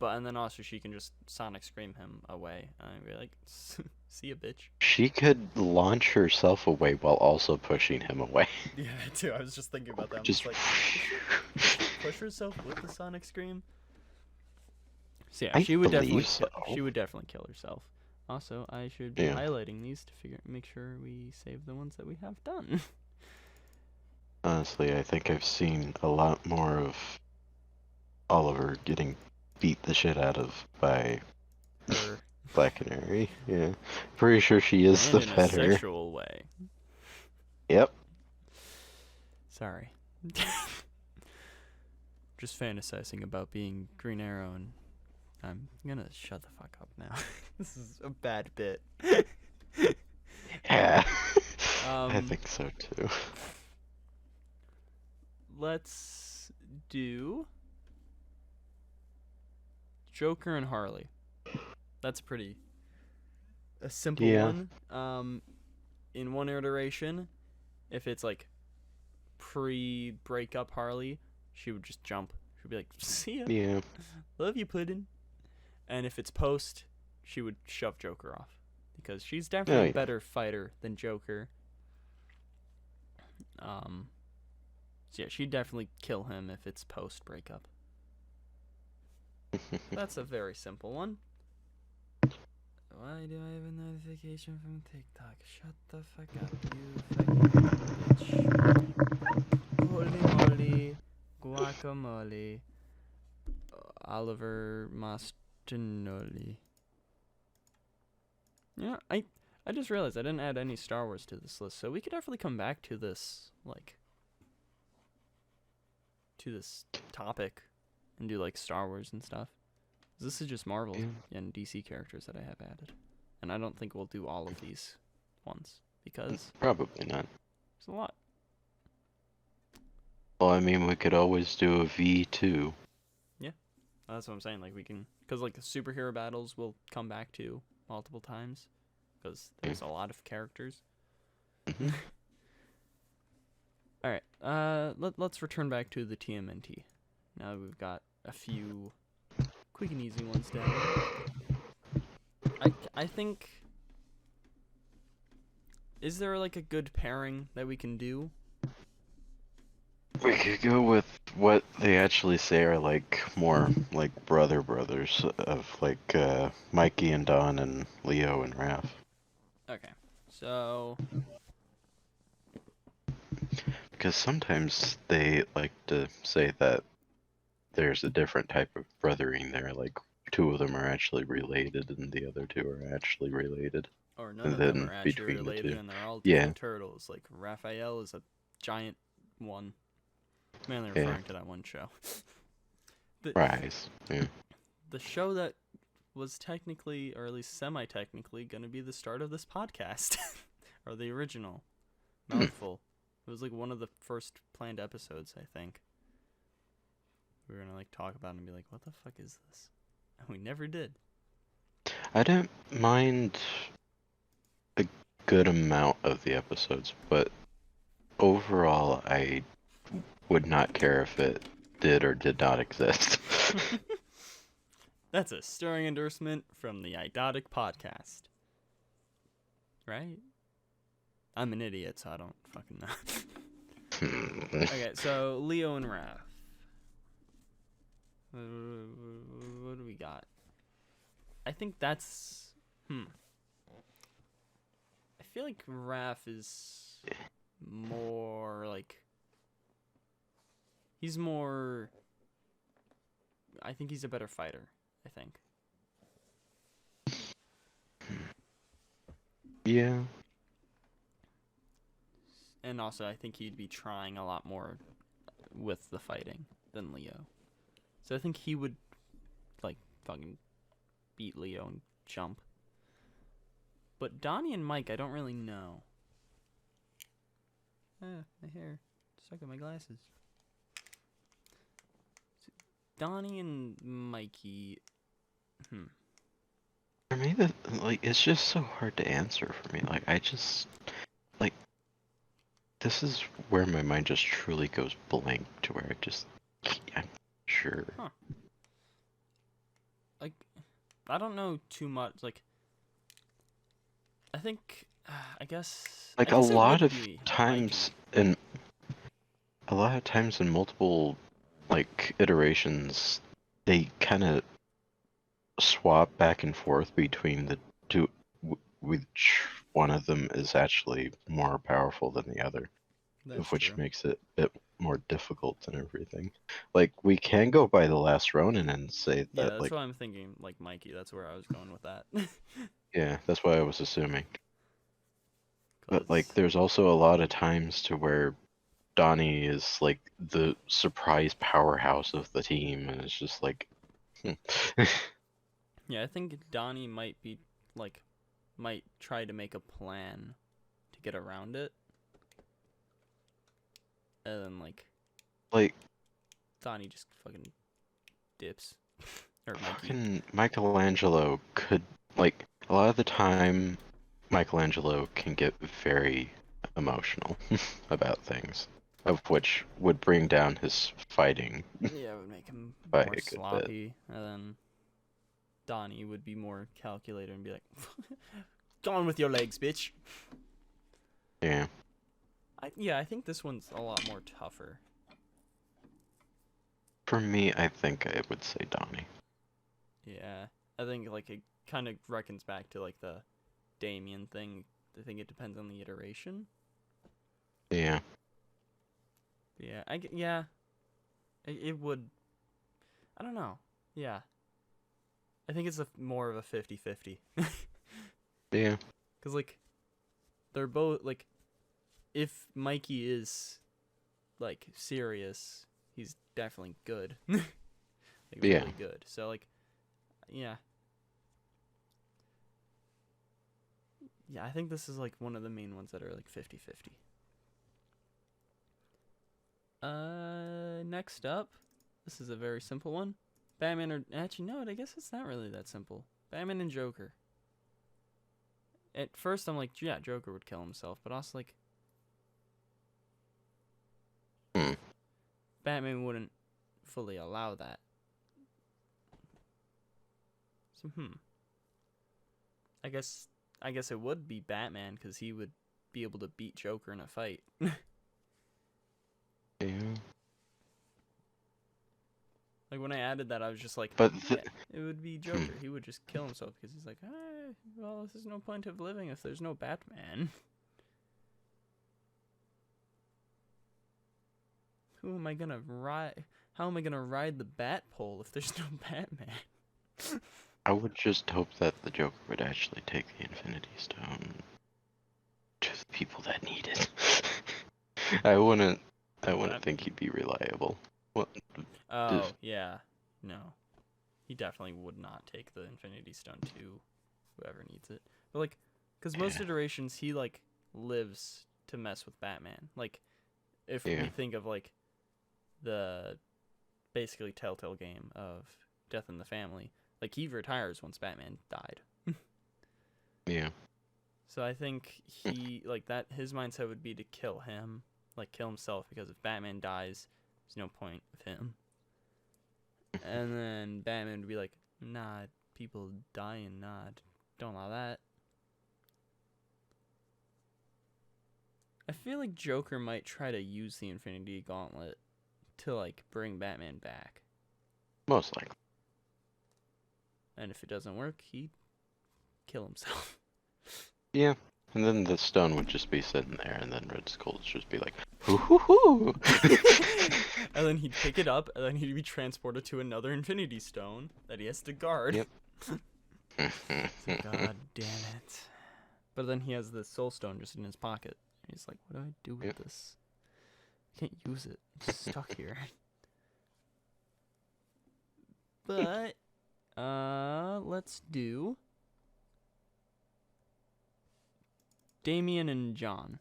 And then also she can just Sonic Scream him away. I'd be like, see ya, bitch. She could launch herself away while also pushing him away. Yeah, too. I was just thinking about that. Just like, does she push herself with the Sonic Scream? So yeah, she would definitely kill herself. Also, I should be highlighting these to make sure we save the ones that we have done. Honestly, I think I've seen a lot more of Oliver getting beat the shit out of by her. Black Canary. Yeah, pretty sure she is the better. In a sexual way. Yep. Sorry. Just fantasizing about being Green Arrow, and I'm gonna shut the fuck up now. This is a bad bit. Yeah. I think so too. Let's do Joker and Harley. That's a simple one. In one iteration, if it's like pre-breakup Harley, she would just jump. She'd be like, see ya. Yeah. Love you, Puddin'. And if it's post, she would shove Joker off. Because she's definitely a better fighter than Joker. So yeah, she'd definitely kill him if it's post breakup. That's a very simple one. Why do I have a notification from TikTok? Shut the fuck up, you fucking bitch. Holy moly. Guacamole. Oliver Mastinoli. Yeah, I just realized I didn't add any Star Wars to this list, so we could definitely come back to this, to this topic and do, Star Wars and stuff. This is just Marvel and DC characters that I have added. And I don't think we'll do all of these ones, because... Probably not. There's a lot. Well, I mean, we could always do a V2. Yeah, that's what I'm saying. We can... Because, the superhero battles we'll come back to multiple times. Because there's a lot of characters. Alright, let's return back to the TMNT. Now that we've got a few quick and easy ones down. I think... Is there, a good pairing that we can do? We could go with what they actually say are, more, brothers of, Mikey and Don and Leo and Raph. Okay, so... Because sometimes they like to say that there's a different type of brothering there, two of them are actually related and the other two are actually related. Or none of them are actually related and they're all different turtles. Raphael is a giant one. Mainly referring to that one show. Rise, yeah. The show that was technically, or at least semi-technically, going to be the start of this podcast. Or the original. Mouthful. It was one of the first planned episodes, I think. We were going to talk about it and be like, what the fuck is this? And we never did. I don't mind a good amount of the episodes, but overall I would not care if it did or did not exist. That's a stirring endorsement from the Idotic Podcast. Right? I'm an idiot, so I don't fucking know. Okay, so Leo and Raph. What do we got? I think that's... I feel like Raph is more, He's more... I think he's a better fighter, I think. Yeah. And also, I think he'd be trying a lot more with the fighting than Leo. So I think he would, like, fucking beat Leo and jump. But Donnie and Mike, I don't really know. My hair stuck in my glasses. Donnie and Mikey. For me, it's just so hard to answer for me. Like, I just, like, this is where my mind just truly goes blank to where I'm sure. Huh. Like, I don't know too much. Like, I think, I guess. Like, a lot of times in multiple, like, iterations, they kind of swap back and forth between the two, which one of them is actually more powerful than the other. That's which true. Makes it a bit more difficult and everything. Like, we can go by The Last Ronin and say that, yeah, that's like, what I'm thinking, like Mikey. That's where I was going with that. yeah, that's what I was assuming. But, like, there's also a lot of times to where Donnie is, like, the surprise powerhouse of the team, and it's just like... Yeah, I think Donnie might try to make a plan to get around it. And then, like... Donnie just fucking dips. Or Mikey. Fucking Michelangelo could, like, a lot of the time, Michelangelo can get very emotional about things, of which would bring down his fighting. Yeah, it would make him more sloppy, and then Donnie would be more calculated and be like, "Go on with your legs, bitch." Yeah. I think this one's a lot more tougher. For me, I think I would say Donnie. Yeah, I think, like, it kind of reckons back to, like, the Damien thing. I think it depends on the iteration. Yeah. Yeah, it would. I don't know. Yeah. I think it's more of a 50-50. Yeah. Because, like, they're both, like, if Mikey is, like, serious, he's definitely good. Like, really good. So, like, yeah. Yeah, I think this is, like, one of the main ones that are, like, 50-50. Next up, this is a very simple one. Batman or... Actually, no, I guess it's not really that simple. Batman and Joker. At first, I'm like, yeah, Joker would kill himself, but also, like... Batman wouldn't fully allow that. So, I guess it would be Batman, because he would be able to beat Joker in a fight. Yeah. Like, when I added that, I was just like, but yeah, it would be Joker. He would just kill himself, because he's like, well, there's no point of living if there's no Batman. Who am I gonna ride? How am I gonna ride the bat pole if there's no Batman? I would just hope that the Joker would actually take the Infinity Stone to the people that need it. I wouldn't think he'd be reliable. What? Oh, yeah. No. He definitely would not take the Infinity Stone to whoever needs it. But, like, because most iterations, he, like, lives to mess with Batman. Like, if we think of, like, the basically Telltale game of Death in the Family, like, he retires once Batman died. Yeah. So I think he, like, that, his mindset would be to kill him, like, kill himself, because if Batman dies, there's no point of him. And then Batman would be like, nah, people dying, nah, don't allow that. I feel like Joker might try to use the Infinity Gauntlet to, like, bring Batman back. Most likely. And if it doesn't work, he'd kill himself. Yeah. And then the stone would just be sitting there, and then Red Skull would just be like, hoo hoo hoo! And then he'd pick it up, and then he'd be transported to another Infinity Stone that he has to guard. Yep. God damn it. But then he has the Soul Stone just in his pocket. And he's like, what do I do with this? I can't use it. It's stuck here. But let's do Damian and John.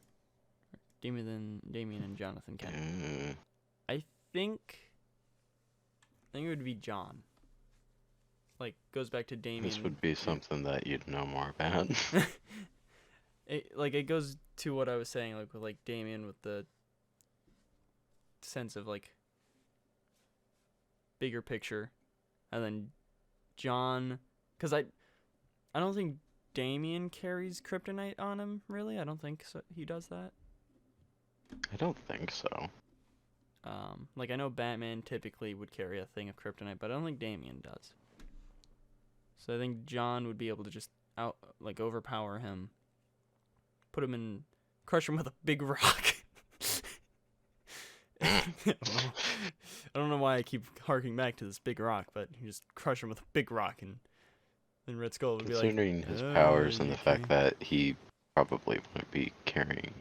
Damian and Jonathan Kent. I think it would be John. Like, goes back to Damian. This would be something that you'd know more about. It goes to what I was saying, like, with, like, Damian with the sense of, like, bigger picture. And then John, because I don't think Damian carries kryptonite on him, really. I don't think so. He does that. I don't think so. Like, I know Batman typically would carry a thing of kryptonite, but I don't think Damian does. So I think John would be able to just overpower him, crush him with a big rock. I don't know why I keep harking back to this big rock, but you just crush him with a big rock, and then Red Skull would be like, considering his powers and the fact that he probably wouldn't be carrying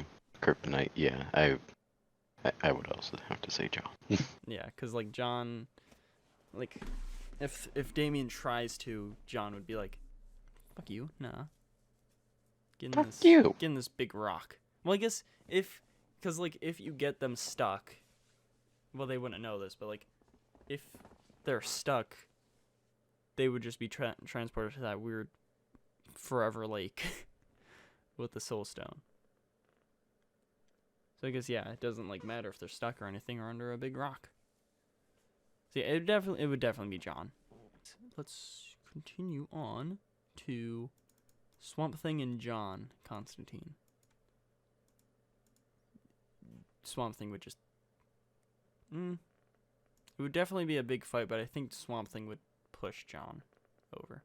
kryptonite, yeah, I would also have to say John. Yeah, because, like, John, like, if Damian tries to, John would be like, fuck you, nah. Fuck you. Getting this big rock. Well, I guess because, like, if you get them stuck, well, they wouldn't know this, but, like, if they're stuck, they would just be transported to that weird forever lake with the soul stone. So I guess, yeah, it doesn't, like, matter if they're stuck or anything or under a big rock. So yeah, it would definitely be John. Let's continue on to Swamp Thing and John Constantine. Swamp Thing would just it would definitely be a big fight, but I think Swamp Thing would push John over.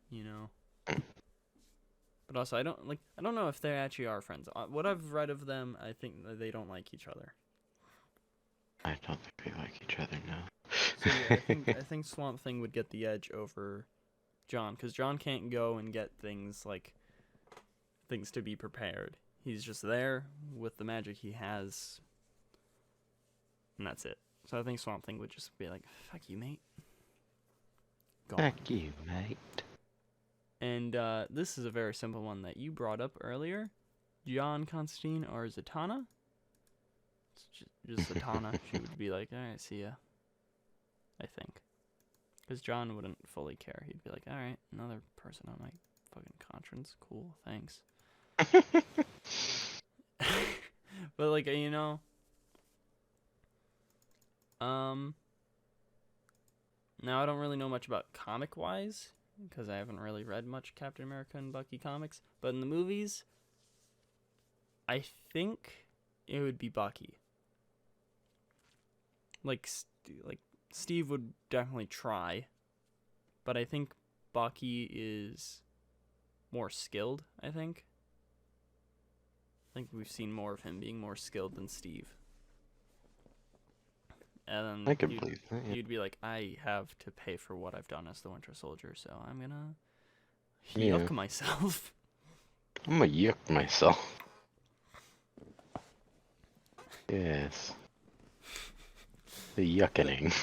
You know. But also, I don't know if they actually are friends. What I've read of them, I think they don't like each other. I don't think they like each other now. So yeah, I think Swamp Thing would get the edge over John, because John can't go and get things to be prepared. He's just there with the magic he has, and that's it. So I think Swamp Thing would just be like, "Fuck you, mate." Gone. Fuck you, mate. And this is a very simple one that you brought up earlier. John Constantine or Zatanna? It's just Zatanna. She would be like, alright, see ya. I think. Because John wouldn't fully care. He'd be like, alright, another person on my fucking conscience. Cool, thanks. But, like, you know... Now, I don't really know much about comic-wise, because I haven't really read much Captain America and Bucky comics. But in the movies, I think it would be Bucky. Like Steve would definitely try, but I think Bucky is more skilled, I think we've seen more of him being more skilled than Steve. And then I can believe that. Yeah. You'd be like, I have to pay for what I've done as the Winter Soldier, so I'm gonna yuck myself. I'm gonna yuck myself. Yes. The yuckening.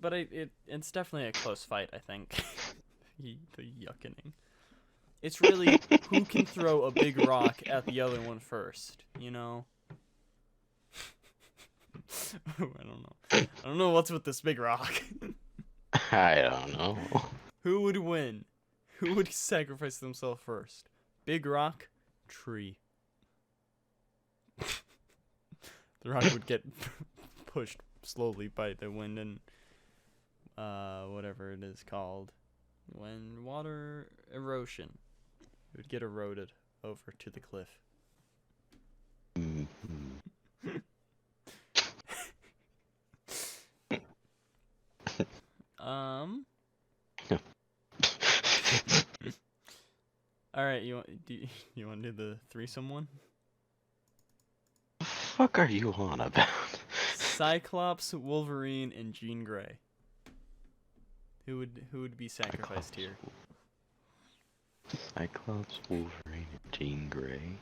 But it's definitely a close fight, I think. The yuckening. It's really who can throw a big rock at the other one first, you know? I don't know what's with this big rock. I don't know. Who would win? Who would sacrifice themselves first? Big rock, tree. The rock would get pushed slowly by the wind and whatever it is called. When water erosion. It would get eroded over to the cliff. All right, you want to do the threesome one? The fuck are you on about? Cyclops, Wolverine, and Jean Grey. Who would be sacrificed here? Cyclops, Wolverine, and Jean Grey.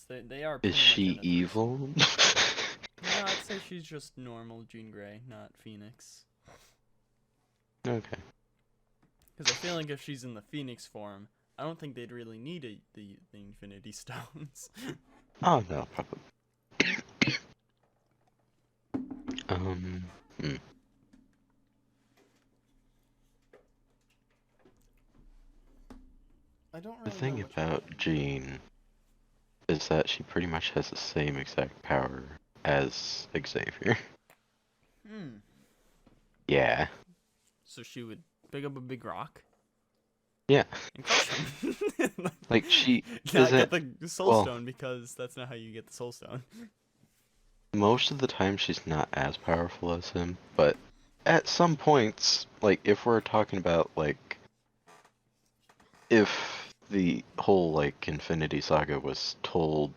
They are Is pretty she much in a evil? No, I'd say she's just normal Jean Grey, not Phoenix. Okay. Because I feel like if she's in the Phoenix form, I don't think they'd really need the Infinity Stones. Oh no, probably. Hmm. I don't The really thing know much about Jean is that she pretty much has the same exact power as Xavier. Hmm. Yeah. So she would pick up a big rock Yeah. and crush him. Like she Not isn't. get the Soul Stone, because that's not how you get the Soul Stone. Most of the time she's not as powerful as him, but at some points, like if we're talking about like if the whole like Infinity Saga was told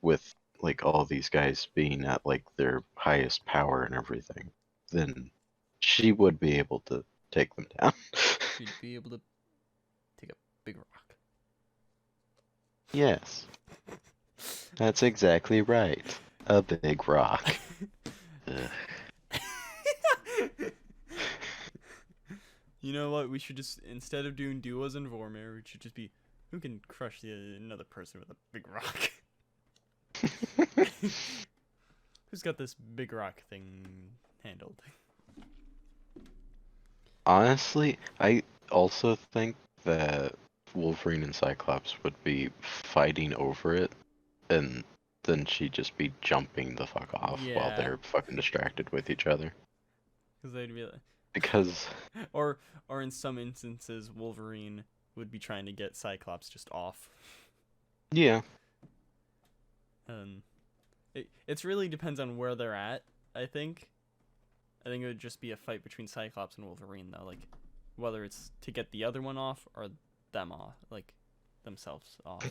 with like all these guys being at like their highest power and everything, then she would be able to take them down. She'd be able to take a big rock. Yes, that's exactly right. A big rock. You know what? We should just, instead of doing Duos On Vormir, it should just be who can crush another person with a big rock. Who's got this big rock thing handled? Honestly, I also think that Wolverine and Cyclops would be fighting over it, and then she'd just be jumping the fuck off while Yeah. they're fucking distracted with each other. Because they'd be like... Because... or in some instances, Wolverine would be trying to get Cyclops just off. Yeah. It really depends on where they're at, I think. I think it would just be a fight between Cyclops and Wolverine, though. Like, whether it's to get the other one off or them off. Like, themselves off.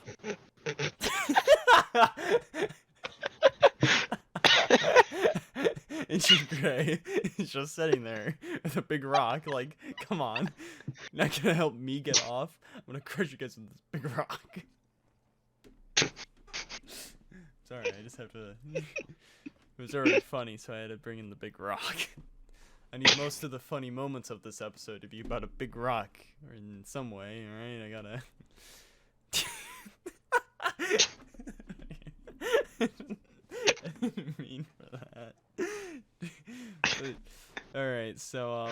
And Jean Grey is just sitting there with a big rock. Like, come on. You're not gonna help me get off. I'm gonna crush you guys with this big rock. Sorry, I just have to... It was already funny, so I had to bring in the big rock. I need most of the funny moments of this episode to be about a big rock, or in some way, alright? I gotta... I didn't mean for that. Alright, so,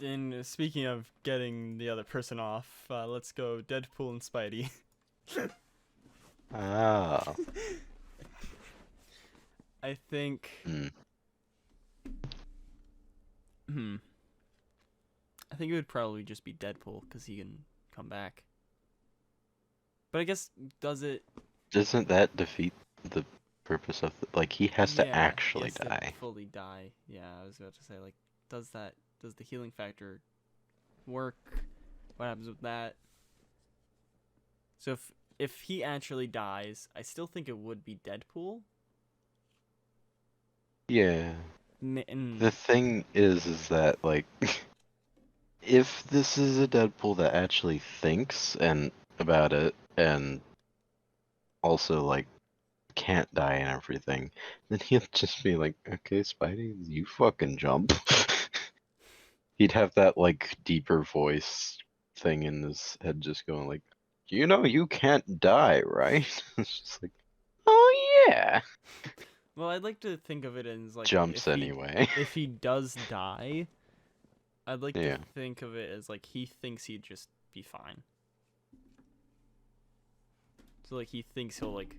and speaking of getting the other person off, let's go Deadpool and Spidey. Oh. I think... I think it would probably just be Deadpool, because he can come back. But I guess, Doesn't that defeat the purpose of like he has to actually die? To fully die. Yeah, I was about to say, like, does the healing factor work? What happens with that? So if he actually dies, I still think it would be Deadpool. Yeah. The thing is that like if this is a Deadpool that actually thinks about it and also like can't die and everything, then he'll just be like, okay, Spidey, you fucking jump. He'd have that like deeper voice thing in his head just going like, you know you can't die, right? It's just like, oh yeah. Well, I'd like to think of it as like Jumps anyway. If he does die, I'd like to think of it as like he thinks he'd just be fine. So like he thinks he'll like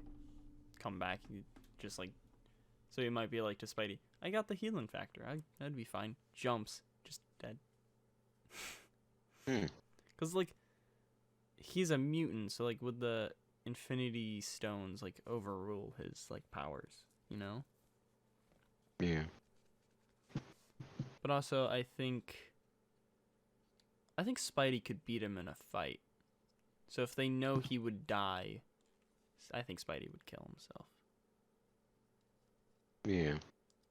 come back, just like, so he might be like to Spidey, I got the healing factor, I'd be fine. Jumps, just dead. Cause like he's a mutant, so like would the Infinity Stones like overrule his like powers, you know? Yeah. But also I think Spidey could beat him in a fight. So if they know he would die, I think Spidey would kill himself. Yeah.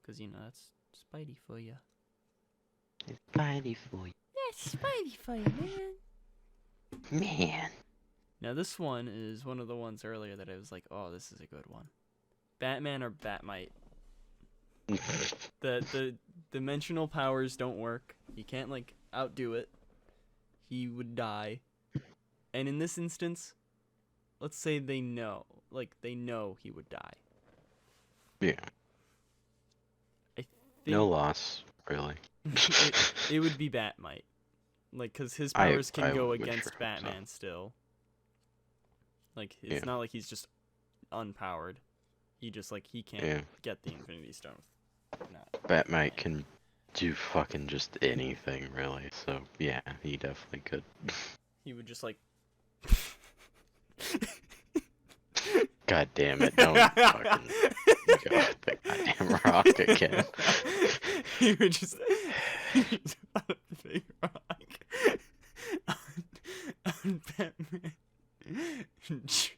Because, you know, that's Spidey for you. Spidey for you. That's Spidey for you, man. Man. Now this one is one of the ones earlier that I was like, oh, this is a good one. Batman or Batmite. The dimensional powers don't work. He can't like outdo it. He would die. And in this instance, let's say they know he would die. Yeah. I think no loss, really. it would be Batmite. Like, because his powers can go against Batman still. Like, it's not like he's just unpowered. He just, like, he can't get the Infinity Stone. Batmite can do fucking just anything, really. So, yeah, he definitely could. He would just, like... God damn it, don't fucking go with the goddamn rock again. He would just put a big rock on Batman and jump.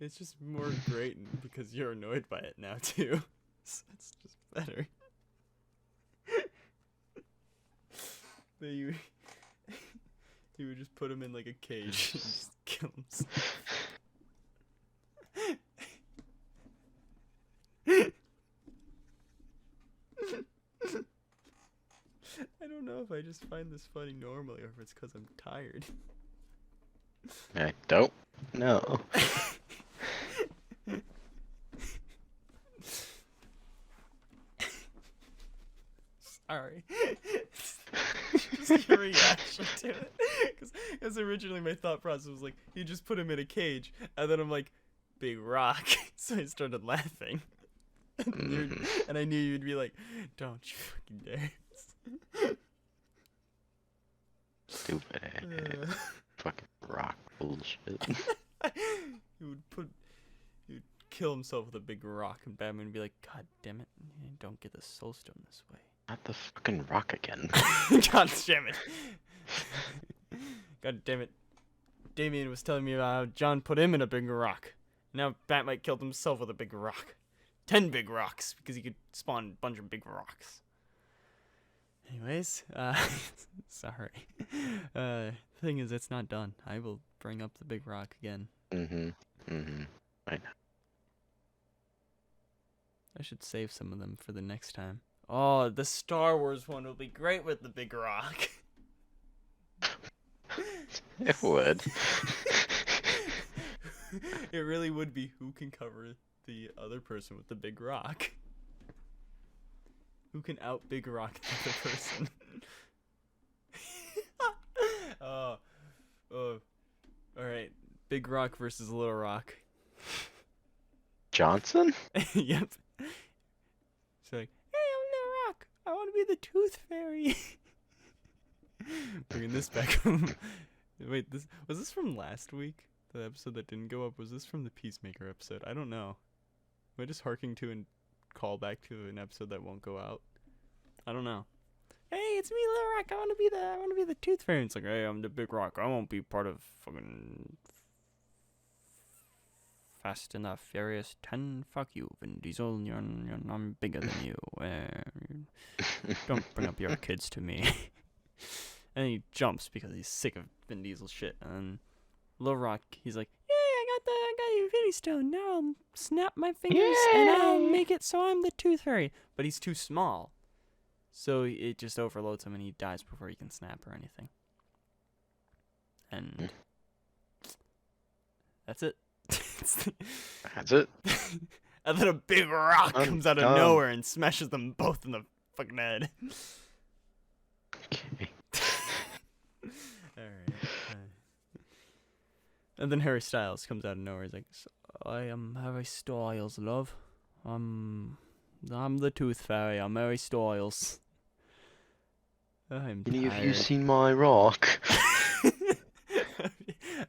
It's just more great because you're annoyed by it now too. So it's just better. But you would just put him in like a cage and just kill him. I don't know if I just find this funny normally or if it's because I'm tired. I don't know. Sorry. Just your reaction to it. Because originally my thought process was like, you just put him in a cage, and then I'm like, big rock. So I started laughing. And I knew you'd be like, don't you fucking dare. Stupid ass. Fucking rock bullshit. He would kill himself with a big rock, and Batman would be like, God damn it, don't get the soul stone this way. Not the fucking rock again. God damn it. God damn it. Damien was telling me about how John put him in a big rock. Now Batmite killed himself with a big rock. 10 big rocks, because he could spawn a bunch of big rocks. Anyways, sorry. Thing is, it's not done. I will bring up the big rock again. I know. I should save some of them for the next time. Oh, the Star Wars one will be great with the big rock. It would. It really would be who can cover the other person with the big rock. Who can out big rock the other person? Alright. Big Rock versus Little Rock. Johnson? Yep. It's like, hey, I'm Little Rock. I want to be the Tooth Fairy. Bringing this back. Wait, was this from last week? The episode that didn't go up? Was this from the Peacemaker episode? I don't know. Am I just harking to and call back to an episode that won't go out? I don't know. Hey, it's me, Little Rock. I want to be the Tooth Fairy. And it's like, hey, I'm the Big Rock. I won't be part of fucking Fast and the Furious 10. Fuck you, Vin Diesel. I'm bigger than you. Don't bring up your kids to me. And he jumps because he's sick of Vin Diesel shit. And Little Rock, he's like, "Yay, I got the Infinity Stone. Now I'll snap my fingers and I'll make it so I'm the Tooth Fairy." But he's too small, so it just overloads him and he dies before he can snap or anything. And that's it. That's it. And then a big rock comes out of nowhere and smashes them both in the fucking head. Okay. Alright. And then Harry Styles comes out of nowhere. He's like, I am Harry Styles, love. I'm the Tooth Fairy. I'm Harry Styles. I'm tired. Have you seen my rock?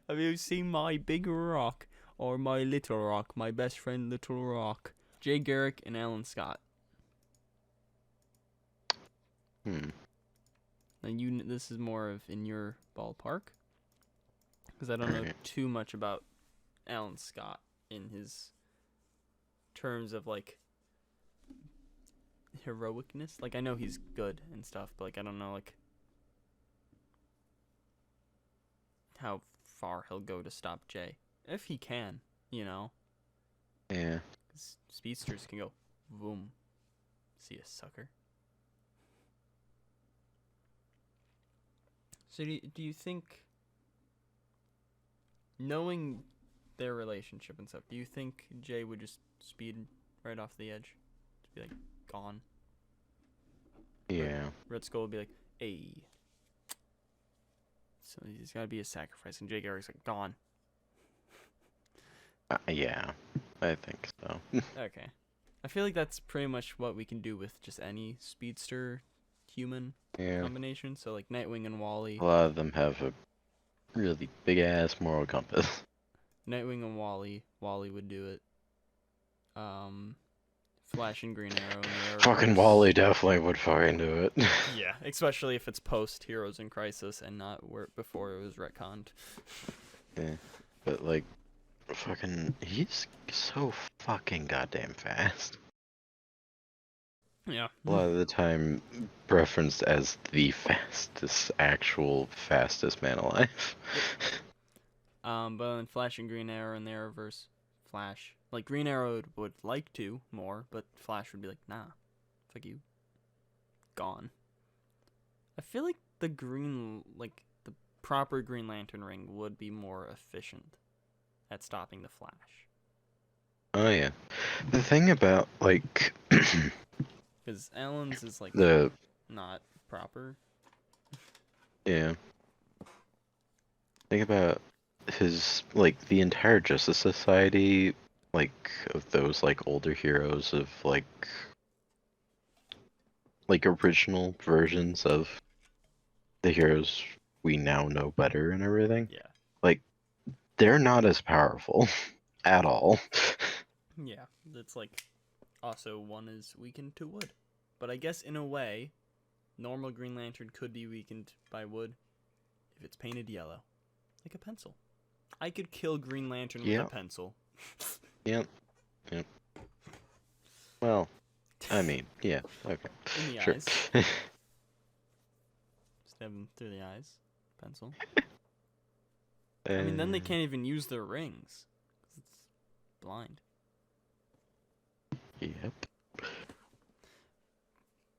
Have you seen my big rock? Or my little rock? My best friend, Little Rock. Jay Garrick and Alan Scott. Now this is more of in your ballpark. Because I don't know too much about Alan Scott in his terms of like heroicness. Like I know he's good and stuff, but like I don't know like how far he'll go to stop Jay. If he can, you know. Yeah. 'Cause speedsters can go boom. See a sucker. So do you think, knowing their relationship and stuff, do you think Jay would just speed right off the edge? Just be like, gone? Yeah. Red Skull would be like, hey. So he's got to be a sacrifice. And Jay Garrick's like, gone. Yeah, I think so. Okay. I feel like that's pretty much what we can do with just any speedster human combination. So like Nightwing and Wally. A lot of them have a really big ass moral compass. Nightwing and Wally. Wally would do it. Flash and Green Arrow. Fucking Wally definitely would fucking do it. Yeah, especially if it's post Heroes in Crisis and not where before it was retconned. Yeah, but like, fucking, he's so fucking goddamn fast. Yeah. A lot of the time referenced as the fastest man alive. But then Flash and Green Arrow in the Arrowverse, Flash. Like, Green Arrow would like to more, but Flash would be like, nah, fuck you. Gone. I feel like the proper Green Lantern ring would be more efficient at stopping the Flash. Oh, yeah. The thing about, like... Because Alan's is, like, not proper. Yeah. Think about his, like, the entire Justice Society, like, of those, like, older heroes of, like original versions of the heroes we now know better and everything. Yeah. Like, they're not as powerful at all. Yeah, it's like, also one is weakened to wood. But I guess in a way, normal Green Lantern could be weakened by wood if it's painted yellow. Like a pencil. I could kill Green Lantern with a pencil. Yep. Well, I mean, yeah, okay. In the sure. eyes. Stab him through the eyes. Pencil. I mean, then they can't even use their rings. 'Cause it's blind. Yep.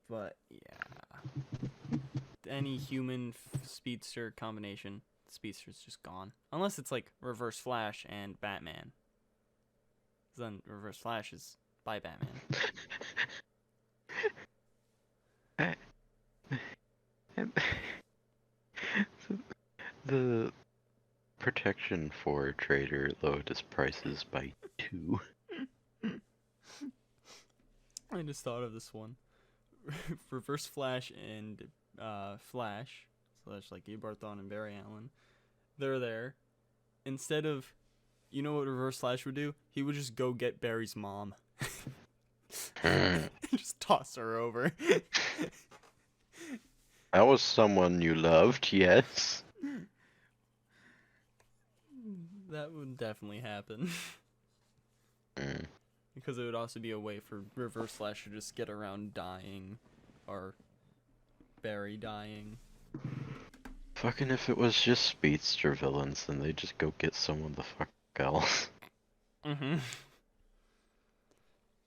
But, yeah. Any human speedster combination, speedster's just gone. Unless it's like Reverse Flash and Batman. Then Reverse Flash is by Batman. The protection for trader lowered his prices by 2. I just thought of this one. Reverse Flash and Flash, / like Barthon and Barry Allen, they're there. Instead of, you know what Reverse Flash would do? He would just go get Barry's mom. Just toss her over. That was someone you loved, yes. That would definitely happen. Because it would also be a way for Reverse Flash to just get around dying, or Barry dying. Fucking if it was just speedster villains, then they just go get someone the fuck else.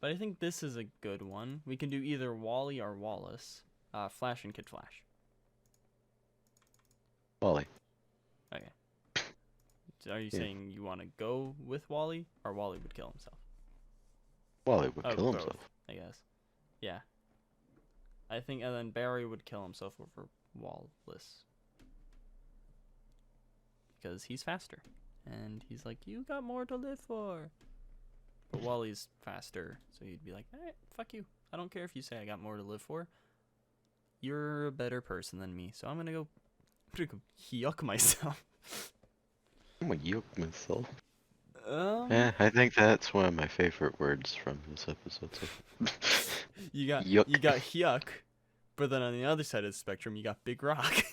But I think this is a good one. We can do either Wally or Wallace. Flash and Kid Flash. Wally. Okay. So are you saying you want to go with Wally, or Wally would kill himself? Wally would kill himself. I guess. Yeah. I think, and then Barry would kill himself over Wallace. Because he's faster. And he's like, you got more to live for. But Wally's faster, so he'd be like, alright, fuck you. I don't care if you say I got more to live for. You're a better person than me, so I'm gonna go yuck myself. I'm gonna yuck myself. Yeah, I think that's one of my favorite words from this episode. So. You got yuck, but then on the other side of the spectrum, you got Big Rock.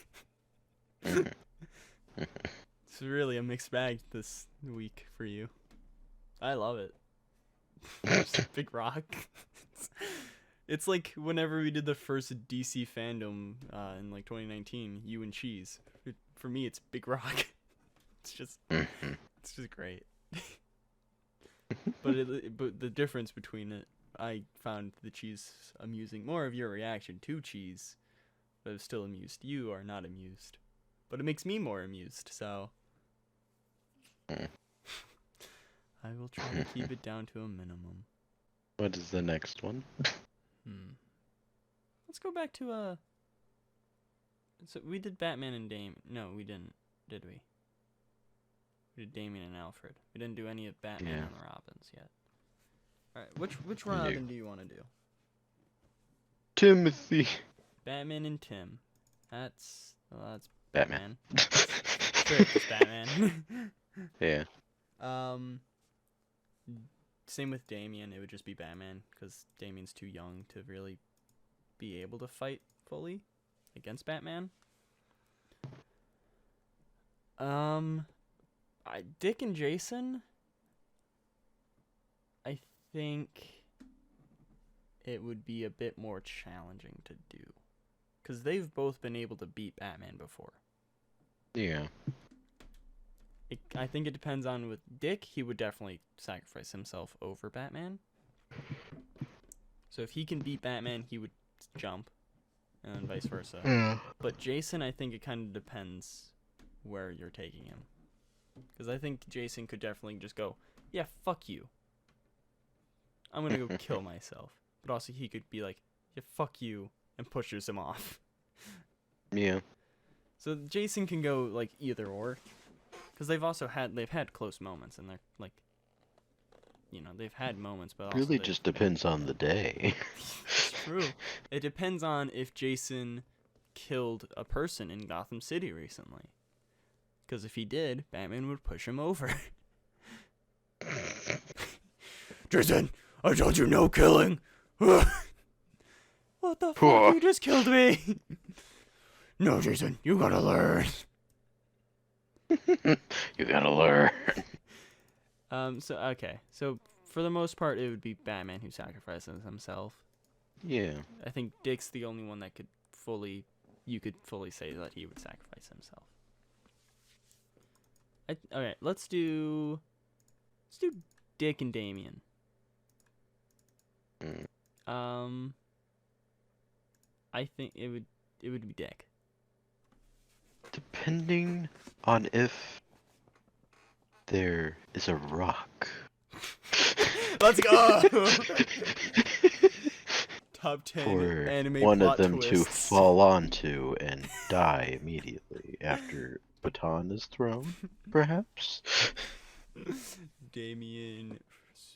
It's really a mixed bag this week for you. I love it. Just Big Rock. It's like whenever we did the first DC fandom in like 2019, you and Cheese. For me, it's Big Rock. It's just great. But the difference between it, I found the Cheese amusing. More of your reaction to Cheese, but I was still amused. You are not amused, but it makes me more amused. So I will try to keep it down to a minimum. What is the next one? Let's go back to So we did Batman and Dame. No, we didn't, did we? We did Damian and Alfred. We didn't do any of Batman and the Robins yet. All right, which Robin do you want to do? Timothy. Batman and Tim. That's Batman. Sure, it's Batman. Yeah. Same with Damian. It would just be Batman because Damian's too young to really be able to fight fully against Batman. Dick and Jason, I think it would be a bit more challenging to do because they've both been able to beat Batman before. Yeah. I think it depends on with Dick. He would definitely sacrifice himself over Batman. So if he can beat Batman, he would jump, and vice versa. Yeah. But Jason, I think it kind of depends where you're taking him. Because I think Jason could definitely just go, yeah, fuck you. I'm going to go kill myself. But also he could be like, yeah, fuck you, and pushes him off. Yeah. So Jason can go like either or. Because they've had close moments, and they're like, they've had moments, but also really just depends on the day. It's true. It depends on if Jason killed a person in Gotham City recently. Because if he did, Batman would push him over. Jason, I told you no killing. What the fuck? You just killed me. No, Jason, you gotta learn. You gotta learn. So for the most part, it would be Batman who sacrifices himself. Yeah. I think Dick's the only one that you could fully say that he would sacrifice himself. Okay, let's do Dick and Damian. I think it would be Dick. Depending on if there is a rock. Let's go. Top 10 for anime one plot of them twists. to fall onto and die immediately after baton is thrown, perhaps. Damian,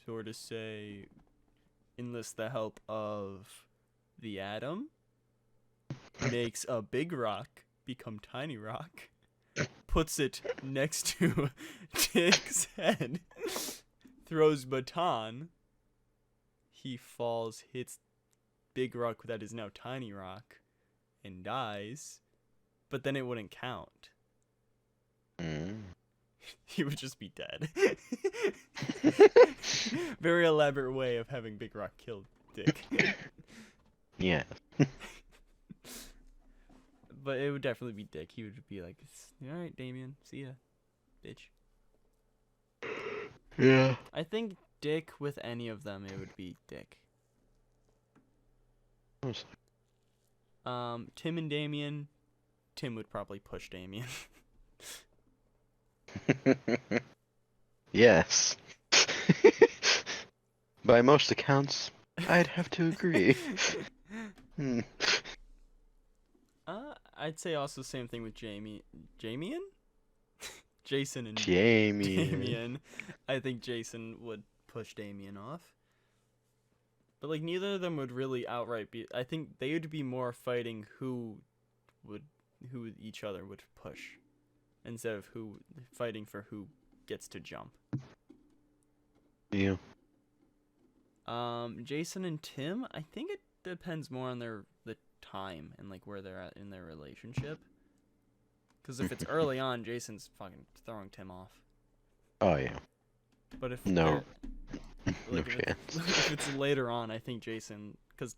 sort of say, enlists the help of the Atom, makes a big rock become tiny rock, puts it next to Dick's head, throws baton, he falls, hits big rock that is now tiny rock, and dies, but then it wouldn't count. He would just be dead. Very elaborate way of having Big Rock kill Dick. Yeah. But it would definitely be Dick. He would be like, alright, Damian, see ya, bitch. Yeah. I think Dick with any of them, it would be Dick. Tim and Damian, Tim would probably push Damian. Yes. By most accounts, I'd have to agree. I'd say also same thing with Jamian? Jason and Damian. I think Jason would push Damian off. But like neither of them would really outright be. I think they would be more fighting who each other would push, instead of fighting for who gets to jump. Yeah. Jason and Tim, I think it depends more on the time and like where they're at in their relationship. Because if it's early on, Jason's fucking throwing Tim off. Oh yeah. But if no, No Like chance. if it's later on, I think Jason, because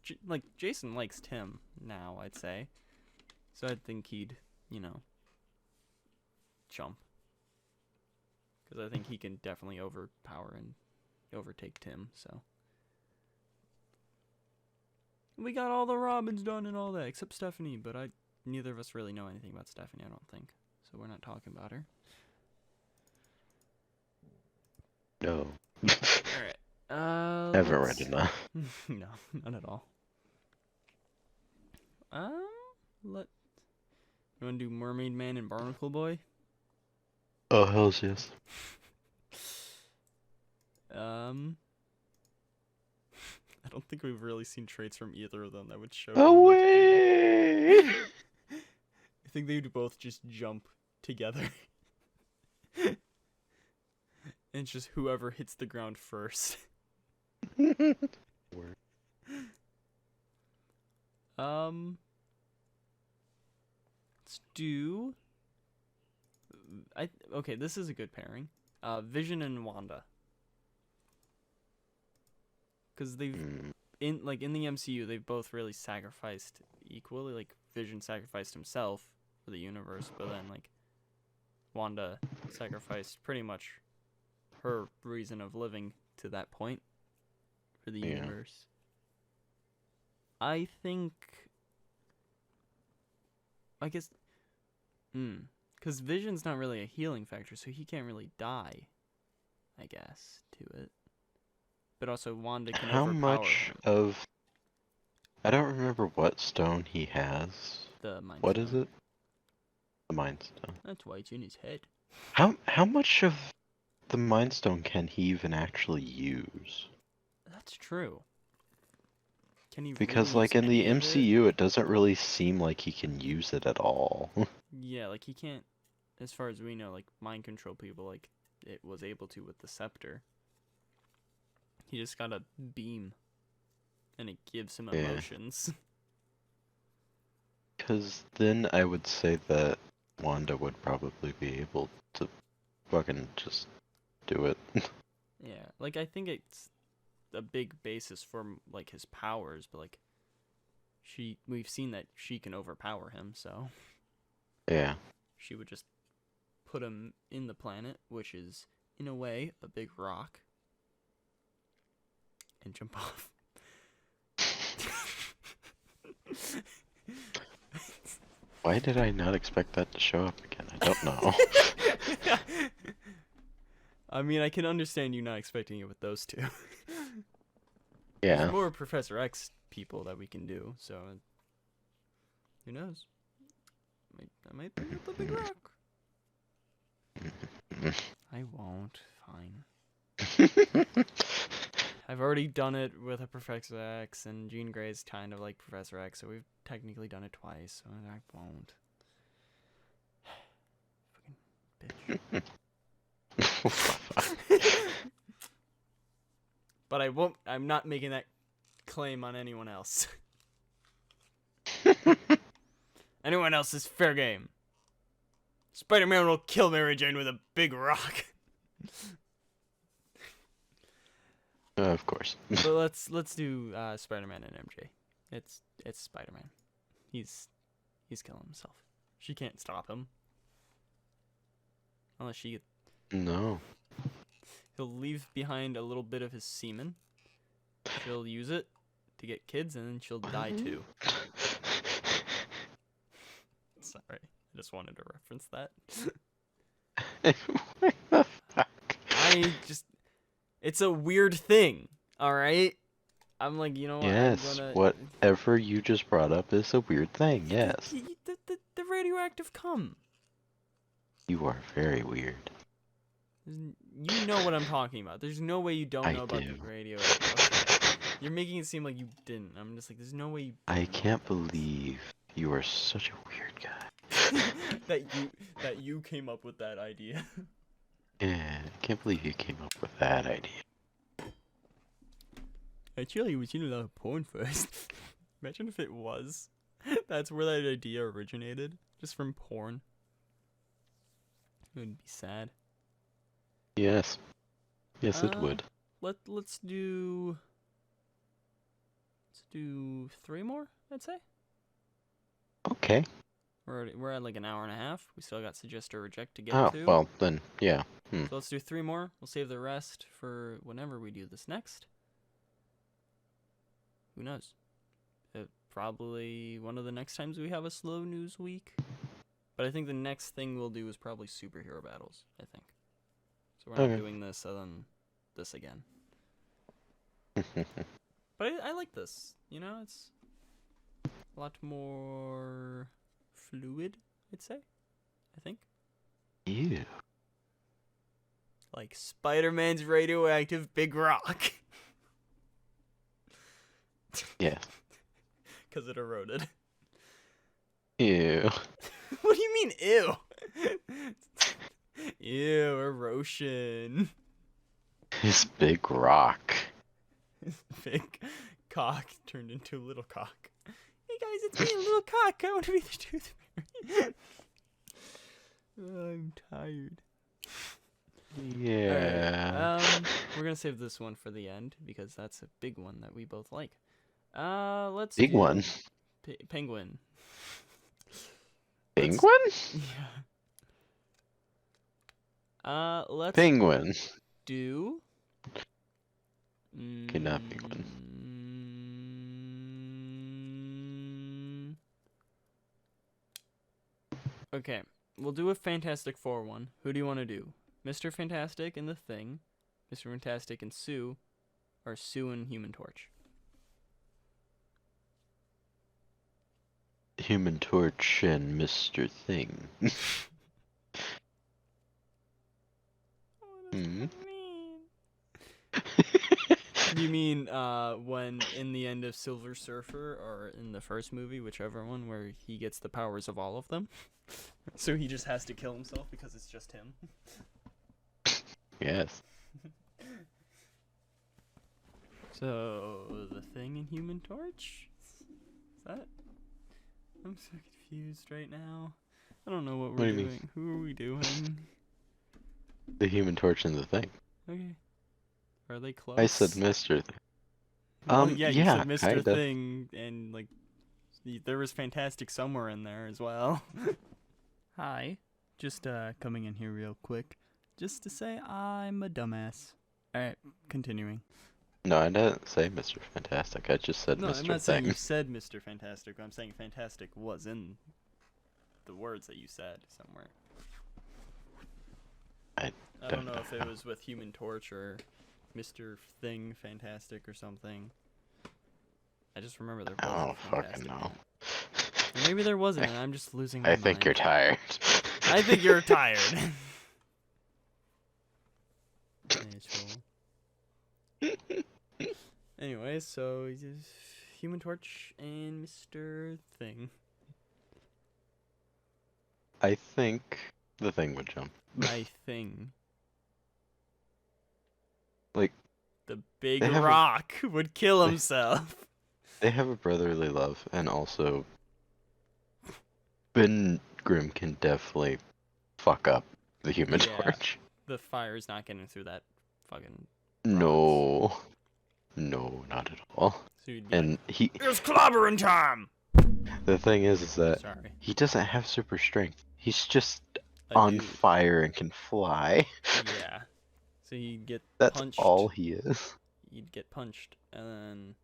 Jason likes Tim now, I'd say. So I think he'd, jump. Because I think he can definitely overpower and overtake Tim, so. We got all the Robins done and all that, except Stephanie, but neither of us really know anything about Stephanie, I don't think. So we're not talking about her. No. Alright. Haven't read enough. No, not at all. You wanna do Mermaid Man and Barnacle Boy? Oh, hells yes. I don't think we've really seen traits from either of them that would show. Away! I think they'd both just jump together. And it's just whoever hits the ground first. Let's do. Okay, this is a good pairing. Vision and Wanda. Because they've in the MCU, they've both really sacrificed equally. Like Vision sacrificed himself for the universe, but then Wanda sacrificed pretty much her reason of living to that point for the universe. I guess, because Vision's not really a healing factor, so he can't really die, I guess, to it. But also Wanda can overpower him. I don't remember what stone he has. The Mind Stone. What is it? The Mind Stone. That's why it's in his head. How much of the Mind Stone can he even actually use? That's true. Can he Because really in the use MCU, it doesn't really seem like he can use it at all. Yeah, he can't, as far as we know, mind control people it was able to with the scepter. He just got a beam, and it gives him emotions. Because then I would say that Wanda would probably be able to fucking just do it. Yeah, I think it's a big basis for his powers, but we've seen that she can overpower him, so yeah, she would just put him in the planet, which is in a way a big rock, and jump off. Why did I not expect that to show up again? I don't know. I mean, I can understand you not expecting it with those two. Yeah. There's more Professor X people that we can do, so who knows? I might bring up the big rock. I won't. Fine. I've already done it with a Professor X, and Jean Grey's kind of like Professor X, so we've technically done it twice, so I won't. Fucking bitch. But I won't. I'm not making that claim on anyone else. Anyone else is fair game. Spider-Man will kill Mary Jane with a big rock. Of course. But let's do Spider-Man and MJ. It's Spider-Man. He's killing himself. She can't stop him. Unless she... No. He'll leave behind a little bit of his semen. She'll use it to get kids, and then she'll die too. Sorry. I just wanted to reference that. What the fuck? It's a weird thing, alright? I'm like, you know what? Yes, whatever you just brought up is a weird thing, yes. The radioactive cum. You are very weird. You know what I'm talking about. There's no way you don't know about the radioactive. Okay. You're making it seem like you didn't. I'm just like, there's no way you don't know. Can't believe you are such a weird guy. that you came up with that idea. Yeah, I can't believe you came up with that idea. Actually, it was in a lot of porn first. Imagine if it was. That's where that idea originated. Just from porn. It would be sad. Yes. Yes, it would. let's do 3 more, I'd say. Okay. We're at like an hour and a half. We still got suggest or reject to get to. Oh, well, then, yeah. So let's do 3 more. We'll save the rest for whenever we do this next. Who knows? Probably one of the next times we have a slow news week. But I think the next thing we'll do is probably superhero battles, I think. So we're not doing this and then this again. But I like this. You know, it's a lot more fluid, I'd say. I think. Ew. Like Spider-Man's radioactive big rock. Yeah. Because it eroded. Ew. What do you mean, ew? Ew, erosion. His big rock. His big cock turned into a little cock. Hey guys, it's me, a little cock. I want to be the tooth fairy. I'm tired. Yeah. Right. We're gonna save this one for the end because that's a big one that we both like. Let's Big do one. Penguin. Penguin? Yeah. Let's Penguin. do. Okay, not penguin. Okay, we'll do a Fantastic Four one. Who do you want to do? Mr. Fantastic and the Thing, Mr. Fantastic and Sue, or Sue and Human Torch? Human Torch and Mr. Thing. What does that mean? You mean when in the end of Silver Surfer or in the first movie, whichever one, where he gets the powers of all of them? So he just has to kill himself because it's just him? Yes. So, the Thing and Human Torch? Is that? I'm so confused right now. I don't know what we're doing. Who are we doing? The Human Torch and the Thing. Okay. Are they close? I said Mr. Thing. Well, yeah, you said Mr. Kinda. Thing, and like, there was Fantastic somewhere in there as well. Hi. Just coming in here real quick, just to say I'm a dumbass. Alright, continuing. No, I didn't say Mr. Fantastic. I just said No, Mr. I'm not Thing. saying you said Mr. Fantastic. I'm saying Fantastic was in the words that you said somewhere. I don't know if it was with Human Torch or Mr. Thing Fantastic or something. I just remember there was. I don't fucking know. Or maybe there wasn't, and I'm just losing my mind. I think you're tired. I think you're tired. Anyway, so Human Torch and Mr. Thing. I think the Thing would jump. My thing. Like, the big rock would kill himself. They have a brotherly love, and also Ben Grimm can definitely fuck up the Human Torch. The fire's not getting through that fucking No, not at all. So and he. It's clobbering time. The thing is that he doesn't have super strength. He's just on fire and can fly. Yeah. So you'd get That's punched. all he is. You'd get punched, and then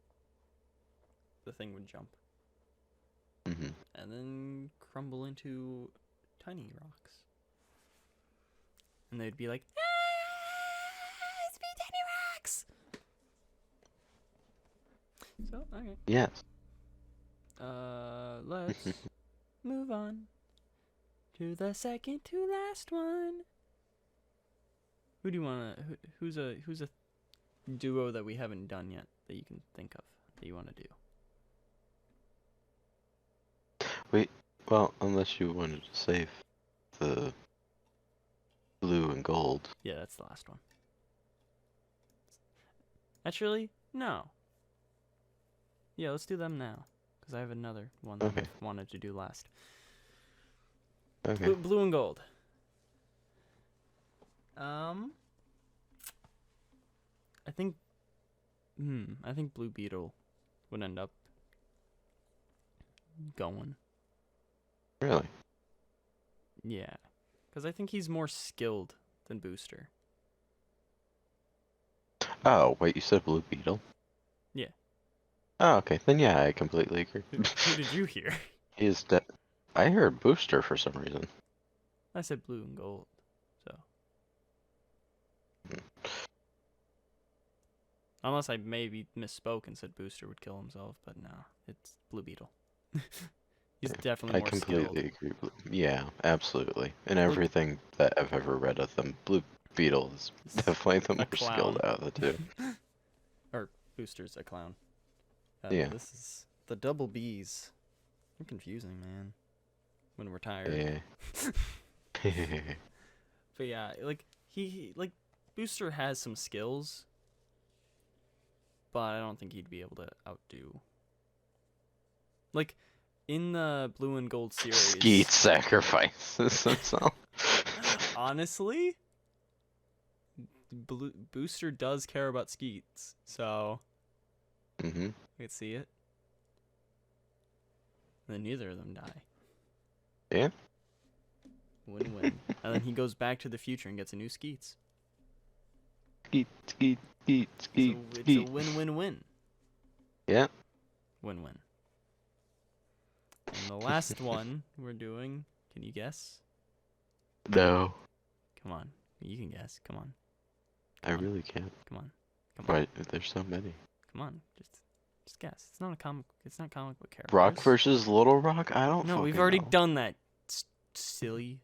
the Thing would jump. Mm-hmm. And then crumble into tiny rocks. And they'd be like, it's me, tiny rocks! So, okay. Yes. Let's move on to the second to last one. Who do you wanna? Who's a duo that we haven't done yet that you can think of that you wanna do? Wait. Well, unless you wanted to save the blue and gold. Yeah, that's the last one. Actually, no. Yeah, let's do them now. Because I have another one that I wanted to do last. Okay. Blue and gold. I think Blue Beetle would end up going. Really? Yeah, because I think he's more skilled than Booster. Oh, wait, you said Blue Beetle? Yeah. Oh, okay. Then yeah, I completely agree. Who did you hear? He is I heard Booster for some reason. I said blue and gold, so. Unless I maybe misspoke and said Booster would kill himself, but no, it's Blue Beetle. He's definitely more skilled. I completely agree. Yeah, absolutely. In everything that I've ever read of them, Blue Beetle is definitely the more skilled out of the two. Or Booster's a clown. Yeah. This is the double B's. I'm confusing, man. When we're tired. Yeah. But yeah, like he Booster has some skills, but I don't think he'd be able to outdo. Like in the Blue and Gold series, Skeet sacrifices himself. Honestly, Booster does care about Skeets, so I could see it. And then neither of them die. Yeah. Win-win. And then he goes back to the future and gets a new Skeets. Skeet. It's a win-win-win. Yeah. Win-win. And the last one we're doing, can you guess? No. Come on. You can guess. Come on. I really can't. Come on. Right, there's so many. Come on. Just guess. It's not comic book characters. Rock versus Little Rock? I don't know. No, we've already done that. Silly.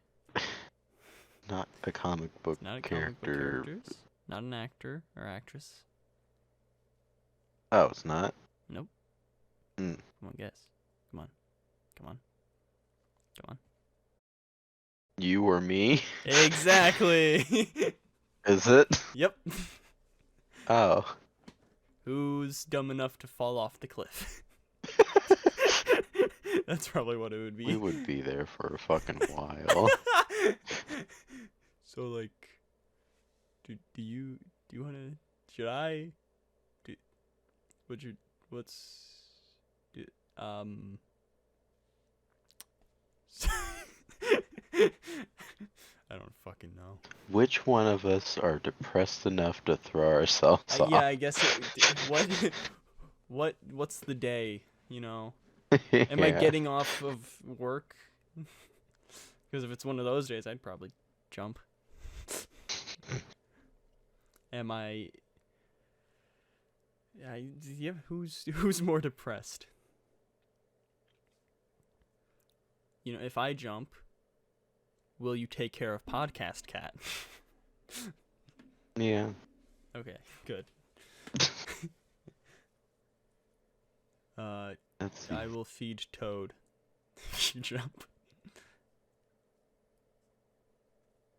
Not a comic book Not a character. Comic book characters. Not an actor or actress. Oh, it's not? Nope. Mm. Come on, guess. Come on. Come on. Come on. You or me? Exactly. Is it? Yep. Oh. Who's dumb enough to fall off the cliff? That's probably what it would be. We would be there for a fucking while. So like, do you wanna? Should I? I don't fucking know. Which one of us are depressed enough to throw ourselves off? Yeah, I guess. What's the day? You know. Am I getting off of work? Because if it's one of those days, I'd probably jump. Am I? Yeah. Who's more depressed? You know, if I jump, will you take care of Podcast Cat? Yeah. Okay, good. I will feed Toad if you jump.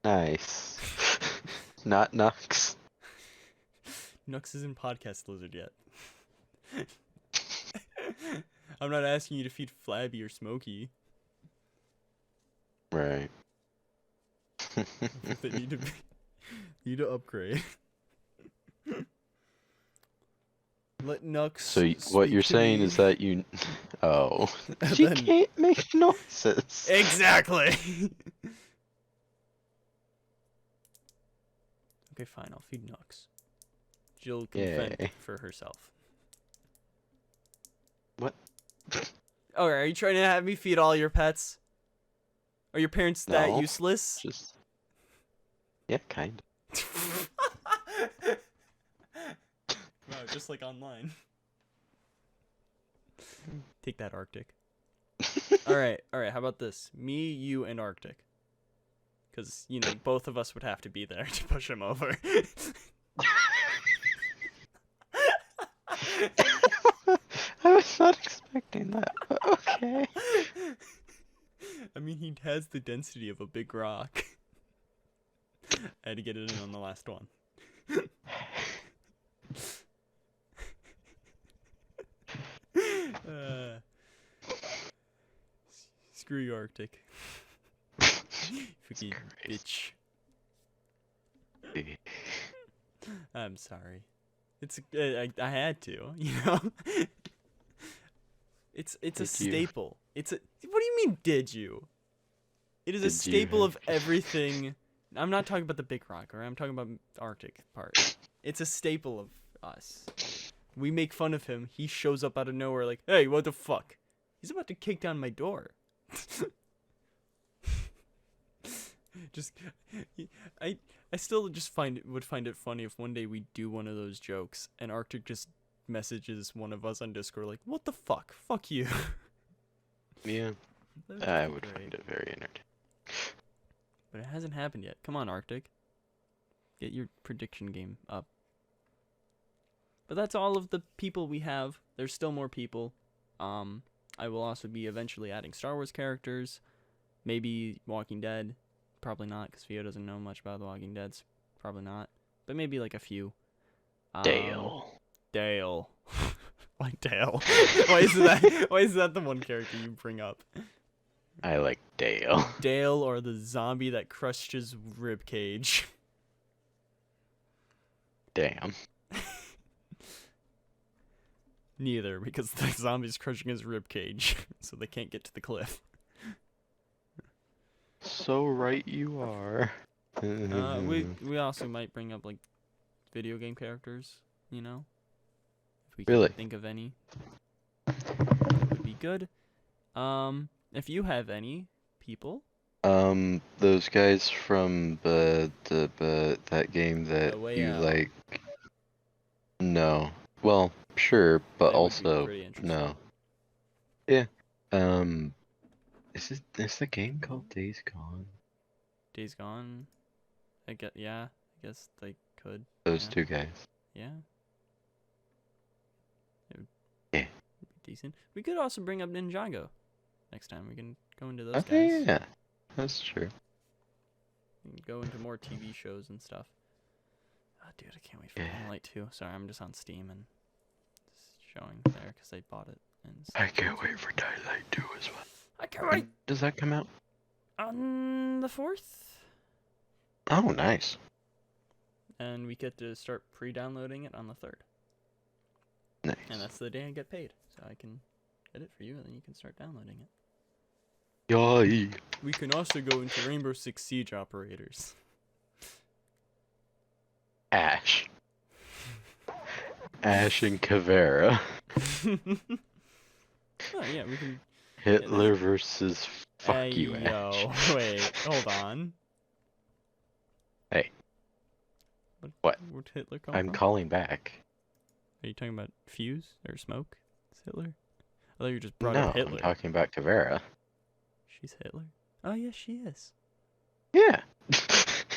Nice. Not Nux. Nux isn't Podcast Lizard yet. I'm not asking you to feed Flabby or Smokey. Right. They need to upgrade. Let Nux. So what you're saying is that you... Oh. She can't make noises. Exactly. Okay, fine. I'll feed Nux. Jill can fend for herself. What? Oh, are you trying to have me feed all your pets? Are your parents that useless? Just... Yeah, kind of. Wow, just like online. Take that, Arctic. Alright, how about this? Me, you, and Arctic. Because, you know, both of us would have to be there to push him over. I was not expecting that, but okay. I mean, he has the density of a big rock. I had to get it in on the last one. Screw you, Arctic. Fucking bitch. I'm sorry. I had to, you know. It's a staple. What do you mean? Did you? It is a staple of everything. I'm not talking about the big rock, or I'm talking about the Arctic part. It's a staple of us. We make fun of him. He shows up out of nowhere like, hey, what the fuck? He's about to kick down my door. I still just would find it funny if one day we do one of those jokes and Arctic just messages one of us on Discord like, what the fuck? Fuck you. Yeah. I would find it very entertaining. But it hasn't happened yet. Come on, Arctic. Get your prediction game up. But that's all of the people we have. There's still more people. I will also be eventually adding Star Wars characters. Maybe Walking Dead. Probably not, because Pheo doesn't know much about The Walking Dead. Probably not. But maybe like a few. Dale. Why Dale? Why is that the one character you bring up? I like Dale. Dale or the zombie that crushed his ribcage. Damn. Neither, because the zombie's crushing his ribcage, so they can't get to the cliff. So right you are. We also might bring up like video game characters, you know? If we can think of any. That would be good. If you have any people. Those guys from that game that you like. No. Well, sure, but also no. Yeah. Is the game called Days Gone? Days Gone? I guess they could. Those two guys. Yeah. It would be decent. We could also bring up Ninjago next time. We can go into those guys. Yeah, that's true. We can go into more TV shows and stuff. Oh, dude, I can't wait for Moonlight 2. Sorry, I'm just on Steam and it's showing there because I bought it. And I can't wait for Twilight 2 as well. I can't wait. Does that come out? On the 4th. Oh, nice. And we get to start pre-downloading it on the 3rd. Nice. And that's the day I get paid. So I can get it for you and then you can start downloading it. Yay. We can also go into Rainbow Six Siege operators. Ash and Caveira. Oh yeah, we can. Hitler versus fuck you, Ash. Wait, hold on. Hey. What? Where'd Hitler come I'm from? calling back. Are you talking about Fuse or Smoke? Is Hitler? I thought you just brought up Hitler. I'm talking about Caveira. She's Hitler? Oh yeah, she is. Yeah.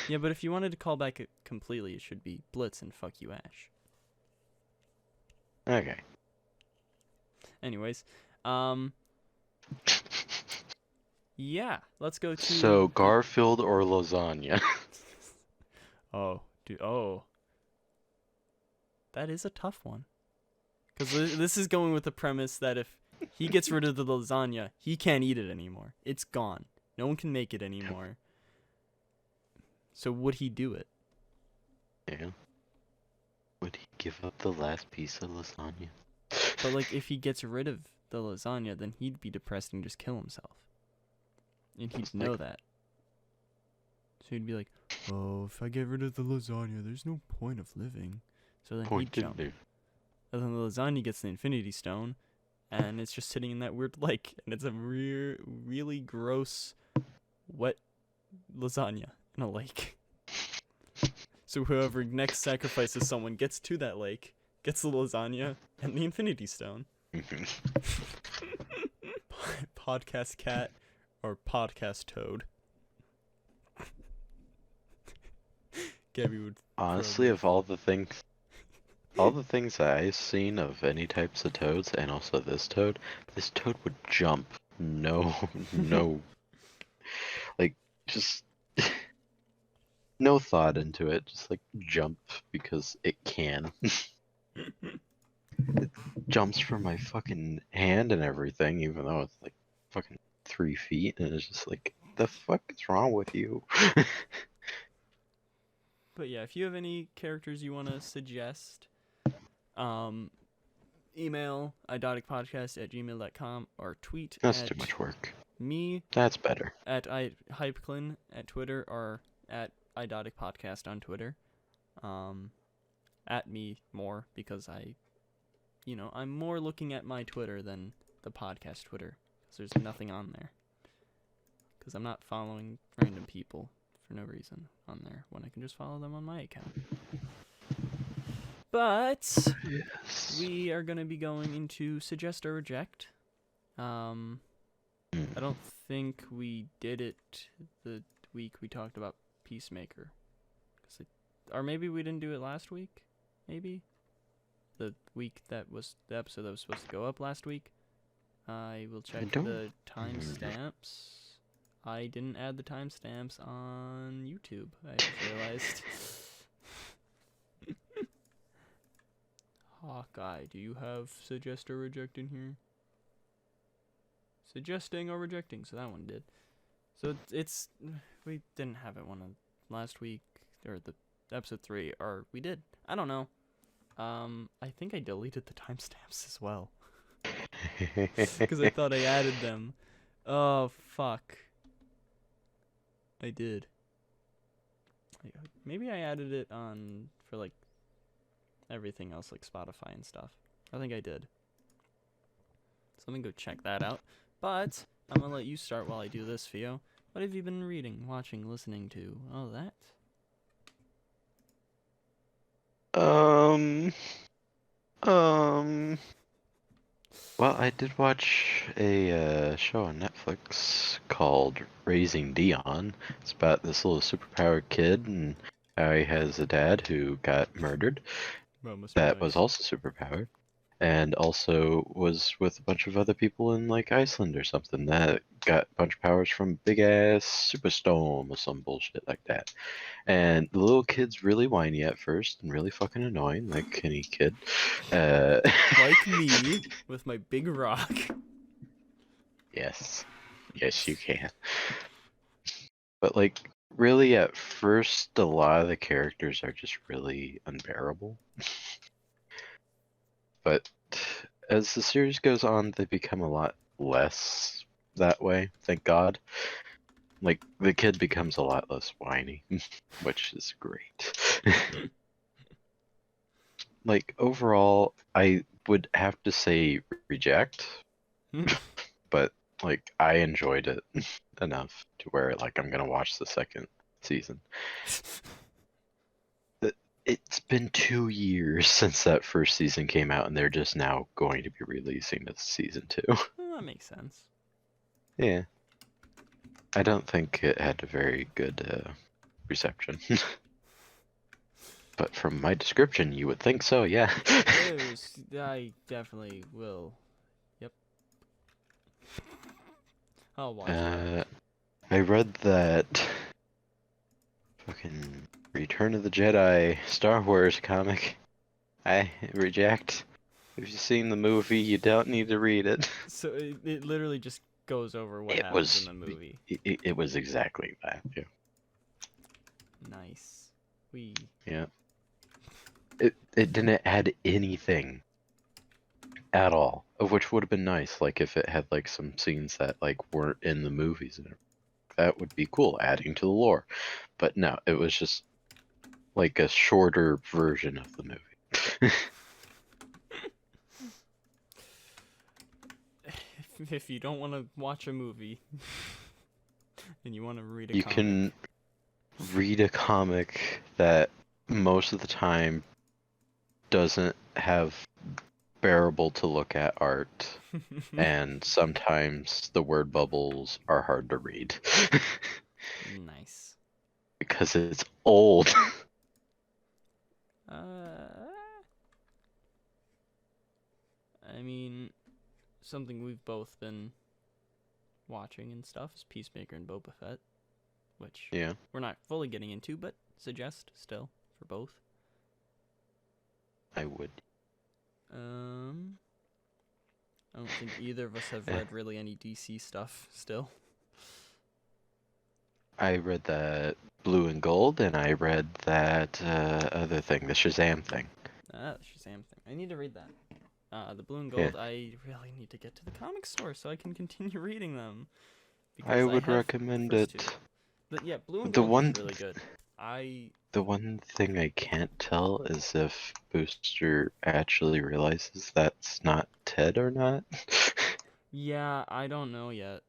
Yeah, but if you wanted to call back it completely, it should be Blitz and fuck you, Ash. Okay. Anyways, yeah, let's go to. So Garfield or lasagna? Oh, dude. Oh, that is a tough one. Because this is going with the premise that if he gets rid of the lasagna, he can't eat it anymore. It's gone. No one can make it anymore. So would he do it? Yeah. Would he give up the last piece of lasagna? But like, if he gets rid of the lasagna, then he'd be depressed and just kill himself. And he'd know that. So he'd be like, oh, if I get rid of the lasagna, there's no point of living. So then he'd jump. And then the lasagna gets the Infinity Stone, and it's just sitting in that weird lake, and it's a really gross, wet lasagna in a lake. So whoever next sacrifices someone gets to that lake, gets the lasagna and the Infinity Stone. Podcast cat or podcast toad. Gabby would honestly, of all the things that I've seen of any types of toads, and also this toad would jump. No, like, just no thought into it. Just like jump because it can. It jumps for my fucking hand and everything, even though it's like fucking 3 feet, and it's just like, the fuck is wrong with you? But yeah, if you have any characters you want to suggest, Email idoticpodcast@gmail.com or tweet That's too much work. Me. That's better. At Hypclen at Twitter or at IdoticPodcast on Twitter. At me more because I'm more looking at my Twitter than the podcast Twitter because there's nothing on there. Because I'm not following random people for no reason on there when I can just follow them on my account. But yes. We are going to be going into Suggest or Reject. I don't think we did it the week we talked about Peacemaker. Or maybe we didn't do it last week? Maybe? The week that was the episode that was supposed to go up last week. I will check the timestamps. I didn't add the timestamps on YouTube, I just realized. Hawkeye, do you have Suggest or Reject in here? Suggesting or rejecting, so that one did. So we didn't have it one last week, or the episode 3, or we did. I don't know. I think I deleted the timestamps as well. Because I thought I added them. Oh, fuck. I did. Maybe I added it for like everything else, like Spotify and stuff. I think I did. So let me go check that out. But I'm gonna let you start while I do this, Pheo. What have you been reading, watching, listening to? Oh, that? Well, I did watch a show on Netflix called Raising Dion. It's about this little superpowered kid, and how he has a dad who got murdered. That was also superpowered, and also was with a bunch of other people in like Iceland or something that got a bunch of powers from big ass superstorm or some bullshit like that. And the little kid's really whiny at first and really fucking annoying, like any kid. Like me with my big rock. Yes, you can. But like, really, at first, a lot of the characters are just really unbearable. But as the series goes on, they become a lot less that way, thank God. Like, the kid becomes a lot less whiny, which is great. Like, overall, I would have to say reject, but, like, I enjoyed it enough to where, like, I'm gonna watch the second season. It's been 2 years since that first season came out, and they're just now going to be releasing the season 2. Well, that makes sense. Yeah. I don't think it had a very good reception. But from my description, you would think so, yeah. I definitely will. Yep. I'll watch it. I read that fucking Return of the Jedi Star Wars comic. I reject. If you've seen the movie, you don't need to read it. So it literally just goes over what happens in the movie. It was exactly that, yeah. Nice. Yeah. It didn't add anything at all, of which would have been nice, like if it had like some scenes that like weren't in the movies, and that would be cool, adding to the lore. But no, it was just like a shorter version of the movie. If you don't want to watch a movie and you want to read a comic. You can read a comic that most of the time doesn't have bearable to look at art, and sometimes the word bubbles are hard to read. Nice. Because it's old. I mean, something we've both been watching and stuff is Peacemaker and Boba Fett, which we're not fully getting into, but suggest still for both. I would. I don't think either of us have read really any DC stuff still. I read that Blue and Gold, and I read that other thing, the Shazam thing. Shazam thing. I need to read that. The Blue and Gold, I really need to get to the comic store so I can continue reading them. I would recommend it. Blue and Gold is really good. The one thing I can't tell is if Booster actually realizes that's not Ted or not. Yeah, I don't know yet.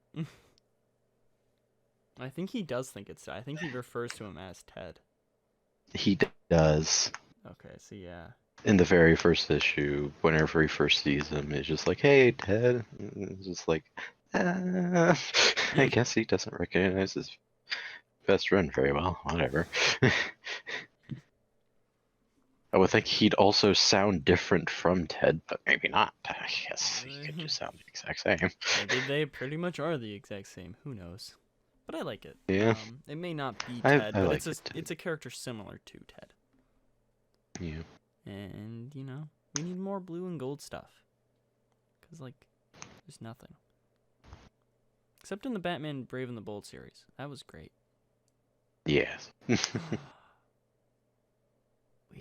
I think he does think it's Ted. I think he refers to him as Ted. He does. Okay, so yeah. In the very first issue, whenever he first sees him, he's just like, "Hey, Ted." And it's just like, I guess he doesn't recognize his best friend very well. Whatever. I would think he'd also sound different from Ted, but maybe not. I guess he could just sound the exact same. Maybe they pretty much are the exact same. Who knows? But I like it. Yeah. It may not be Ted, but like it's a character similar to Ted. Yeah. And, you know, we need more Blue and Gold stuff. Because, like, there's nothing. Except in the Batman Brave and the Bold series. That was great. Yes.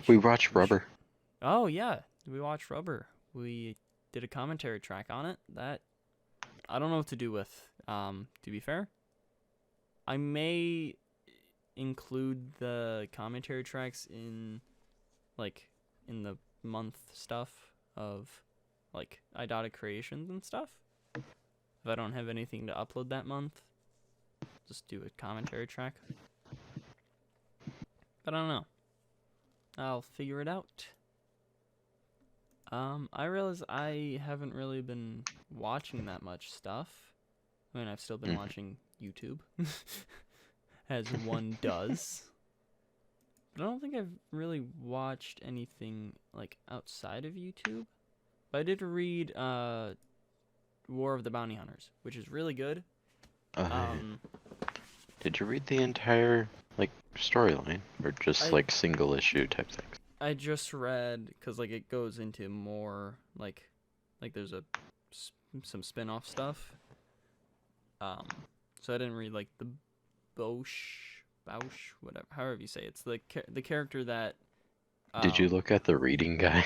We watched Rubber. Oh, yeah. We watched Rubber. We did a commentary track on it. That I don't know what to do with. To be fair, I may include the commentary tracks in the month stuff of, like, Idotic Creations and stuff. If I don't have anything to upload that month, just do a commentary track. But I don't know. I'll figure it out. I realize I haven't really been watching that much stuff. I mean, I've still been watching YouTube, as one does. But I don't think I've really watched anything, like, outside of YouTube. But I did read, War of the Bounty Hunters, which is really good. Did you read the entire, like, storyline? Or just, like, single issue type things? I just read, because, like, it goes into more, like there's some spin-off stuff. So I didn't read, like, the Bausch, whatever, however you say it. It's the character that... Did you look at the reading guide?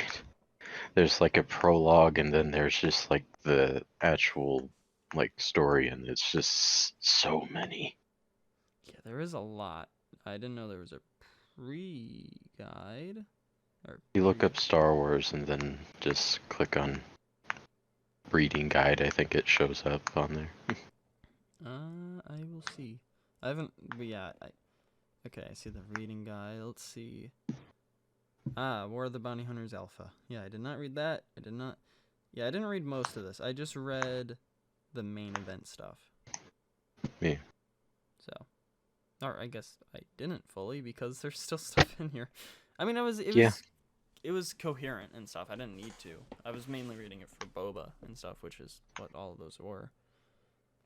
There's, like, a prologue, and then there's just, like, the actual, like, story, and it's just so many. Yeah, there is a lot. I didn't know there was a pre-guide. You look up Star Wars and then just click on reading guide. I think it shows up on there. I will see. I haven't, but yeah, okay, I see the reading guide. Let's see. War of the Bounty Hunters Alpha. Yeah, I did not read that. I didn't read most of this. I just read the main event stuff. Yeah. So, or I guess I didn't fully because there's still stuff in here. I mean, it was coherent and stuff. I didn't need to. I was mainly reading it for Boba and stuff, which is what all of those were.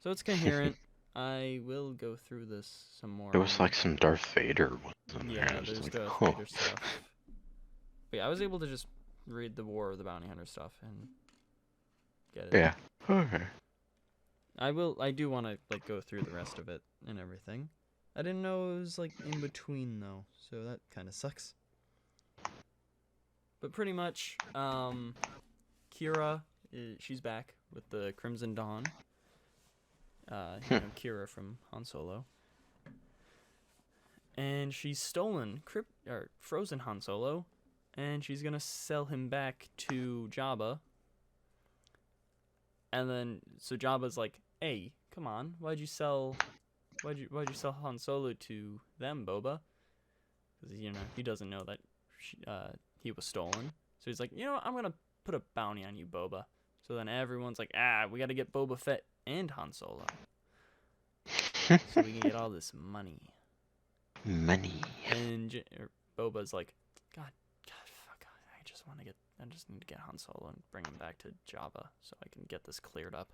So it's coherent. I will go through this some more. There was like some Darth Vader ones in there. Yeah, there's like, Darth Vader stuff. But yeah, I was able to just read the War of the Bounty Hunter stuff and get it. Yeah. Okay. I do want to, like, go through the rest of it and everything. I didn't know it was, like, in between, though, so that kind of sucks. But pretty much, Kira, she's back with the Crimson Dawn. Kira from Han Solo. And she's stolen, frozen Han Solo, and she's gonna sell him back to Jabba. And then, so Jabba's like, "Hey, come on, why'd you sell Han Solo to them, Boba?" Because, you know, he doesn't know that he was stolen. So he's like, "You know what, I'm gonna put a bounty on you, Boba." So then everyone's like, we gotta get Boba Fett and Han Solo. So we can get all this money. Money. And Boba's like, God, fuck, I just need to get Han Solo and bring him back to Jabba so I can get this cleared up.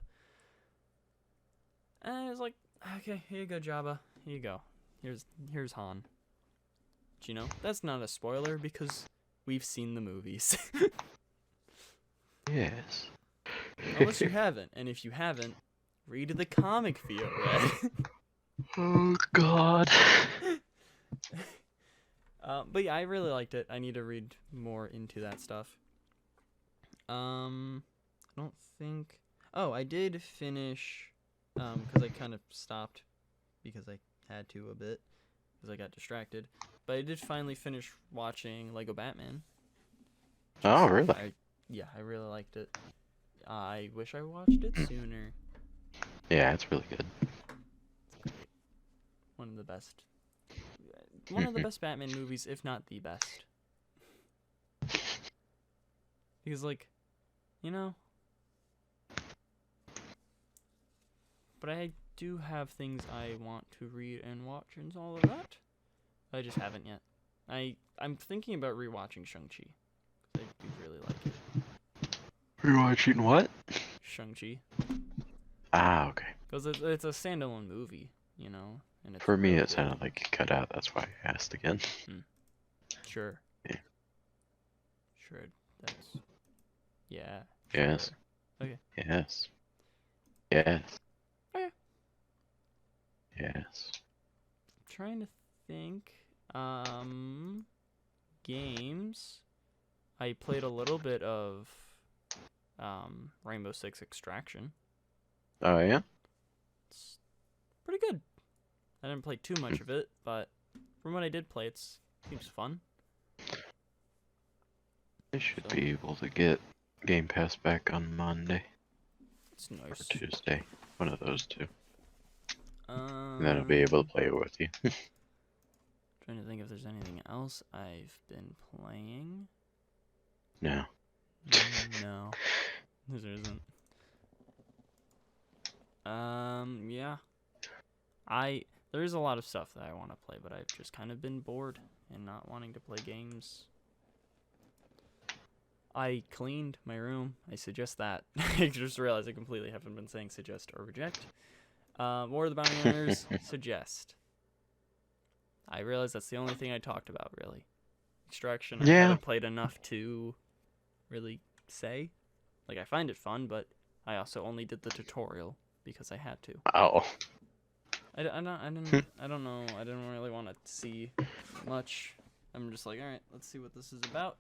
And I was like, okay, here you go, Jabba. Here you go. Here's Han. But, you know, that's not a spoiler because we've seen the movies. Yes. Unless you haven't. And if you haven't, read the comic Pheo read. Oh, God. But yeah, I really liked it. I need to read more into that stuff. I don't think... Oh, I did finish, because I kind of stopped because I had to a bit, because I got distracted. But I did finally finish watching Lego Batman. Oh, really? I really liked it. I wish I watched it sooner. Yeah, it's really good. It's great. One of the best. One of the best Batman movies, if not the best. Because, like, you know... But I do have things I want to read and watch and all of that. I just haven't yet. I'm thinking about rewatching Shang-Chi. I do really like it. Rewatching what? Shang-Chi. Ah, okay. Because it's a standalone movie, you know? And it's For me, really it sounded like it cut out. That's why I asked again. Sure. Yeah. Sure. That's... Yeah. Yes. Sure. Okay. Yes. Yes. Okay. Yes. I'm trying to think. Games. I played a little bit of Rainbow Six Extraction. Oh, yeah? It's pretty good. I didn't play too much of it, but from what I did play, it seems fun. I should be able to get Game Pass back on Monday. It's nice. Or Tuesday. One of those two. And then I'll be able to play it with you. Trying to think if there's anything else I've been playing. No. No. There isn't. Yeah. There is a lot of stuff that I want to play, but I've just kind of been bored and not wanting to play games. I cleaned my room. I suggest that. I just realized I completely haven't been saying suggest or reject. More of the Bounty Hunters, suggest. I realize that's the only thing I talked about, really. Extraction, I haven't played enough to really say. Like, I find it fun, but I also only did the tutorial because I had to. Oh. I don't know. I didn't really want to see much. I'm just like, alright, let's see what this is about.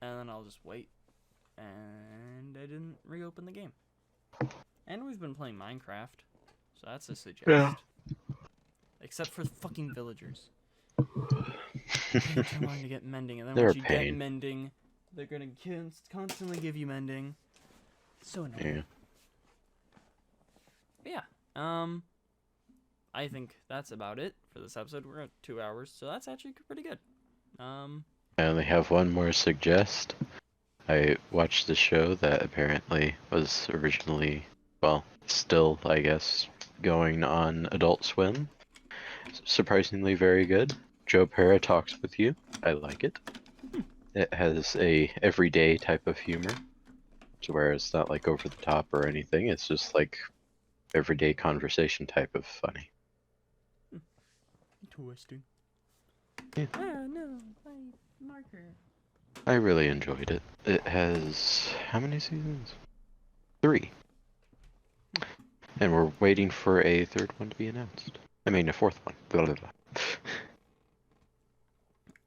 And then I'll just wait. And I didn't reopen the game. And we've been playing Minecraft. So that's a suggest. Yeah. Except for fucking villagers. They're too long to get mending. And then They're once you a pain. get mending, they're gonna constantly give you mending. So annoying. Yeah. But yeah. I think that's about it for this episode. We're at 2 hours, so that's actually pretty good. I only have one more suggest. I watched the show that apparently was originally, well, still, I guess, going on Adult Swim. Surprisingly very good. Joe Pera talks with you. I like it. It has a everyday type of humor, to where it's not like over the top or anything. It's just like everyday conversation type of funny. Interesting. Yeah. Oh no, my marker. I really enjoyed it. It has how many seasons? 3. And we're waiting for a 3rd one to be announced. I mean, a 4th one. Blah, blah, blah.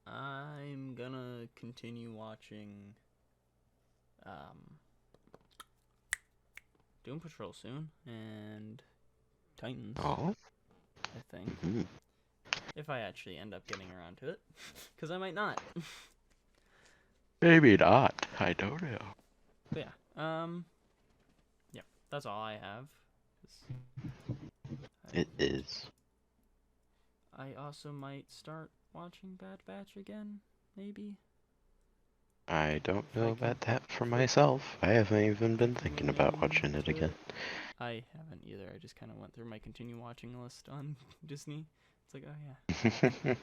I'm gonna continue watching Doom Patrol soon and Titans. Oh. I think. Mm-hmm. If I actually end up getting around to it. Because I might not. Maybe not. I don't know. But yeah. Yeah, that's all I have. It is. I also might start watching Bad Batch again, maybe. I don't know about that for myself. I haven't even been thinking about watching it again. I haven't either. I just kind of went through my continue watching list on Disney. It's like, oh yeah.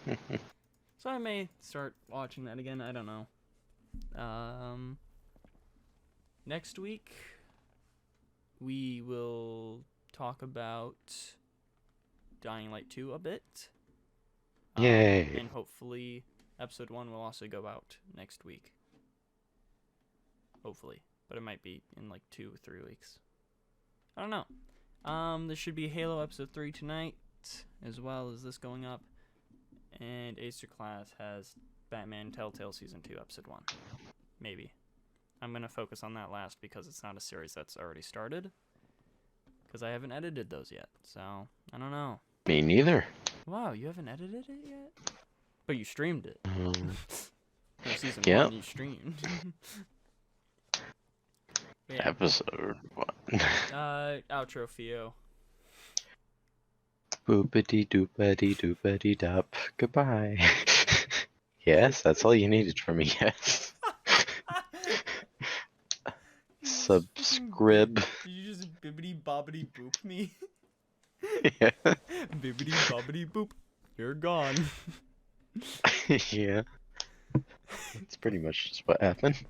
So I may start watching that again. I don't know. Next week, we will talk about Dying Light 2 a bit. Yay! And hopefully, episode 1 will also go out next week. Hopefully. But it might be in like 2 or 3 weeks. I don't know. There should be Halo episode 3 tonight, as well as this going up. and Acer Class has Batman Telltale Season 2, Episode 1. Maybe. I'm going to focus on that last because it's not a series that's already started. Because I haven't edited those yet, so I don't know. Me neither. Wow, you haven't edited it yet? But you streamed it. For Season 1, you streamed. Yeah. Episode 1. Outro, Pheo. Boopity doopity doopity dop. Goodbye. Yes, that's all you needed from me, yes. Subscribe. Did you just bibbity bobbity boop me? Yeah. Bibbity bobbity boop. You're gone. Yeah. That's pretty much just what happened.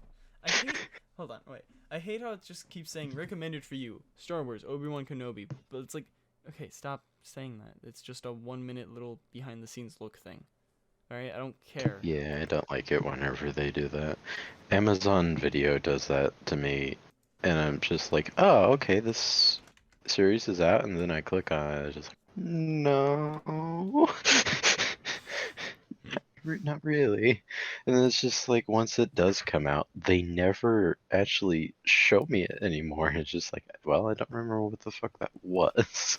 Hold on, wait. I hate how it just keeps saying recommended for you. Star Wars, Obi-Wan Kenobi. But it's like, okay, stop saying that. It's just a 1 minute little behind the scenes look thing. Alright, I don't care. Yeah, I don't like it whenever they do that. Amazon Video does that to me, and I'm just like, oh, okay, this series is out, and then I click on it, it's just like, no. Not really. And then it's just like, once it does come out, they never actually show me it anymore. It's just like, well, I don't remember what the fuck that was.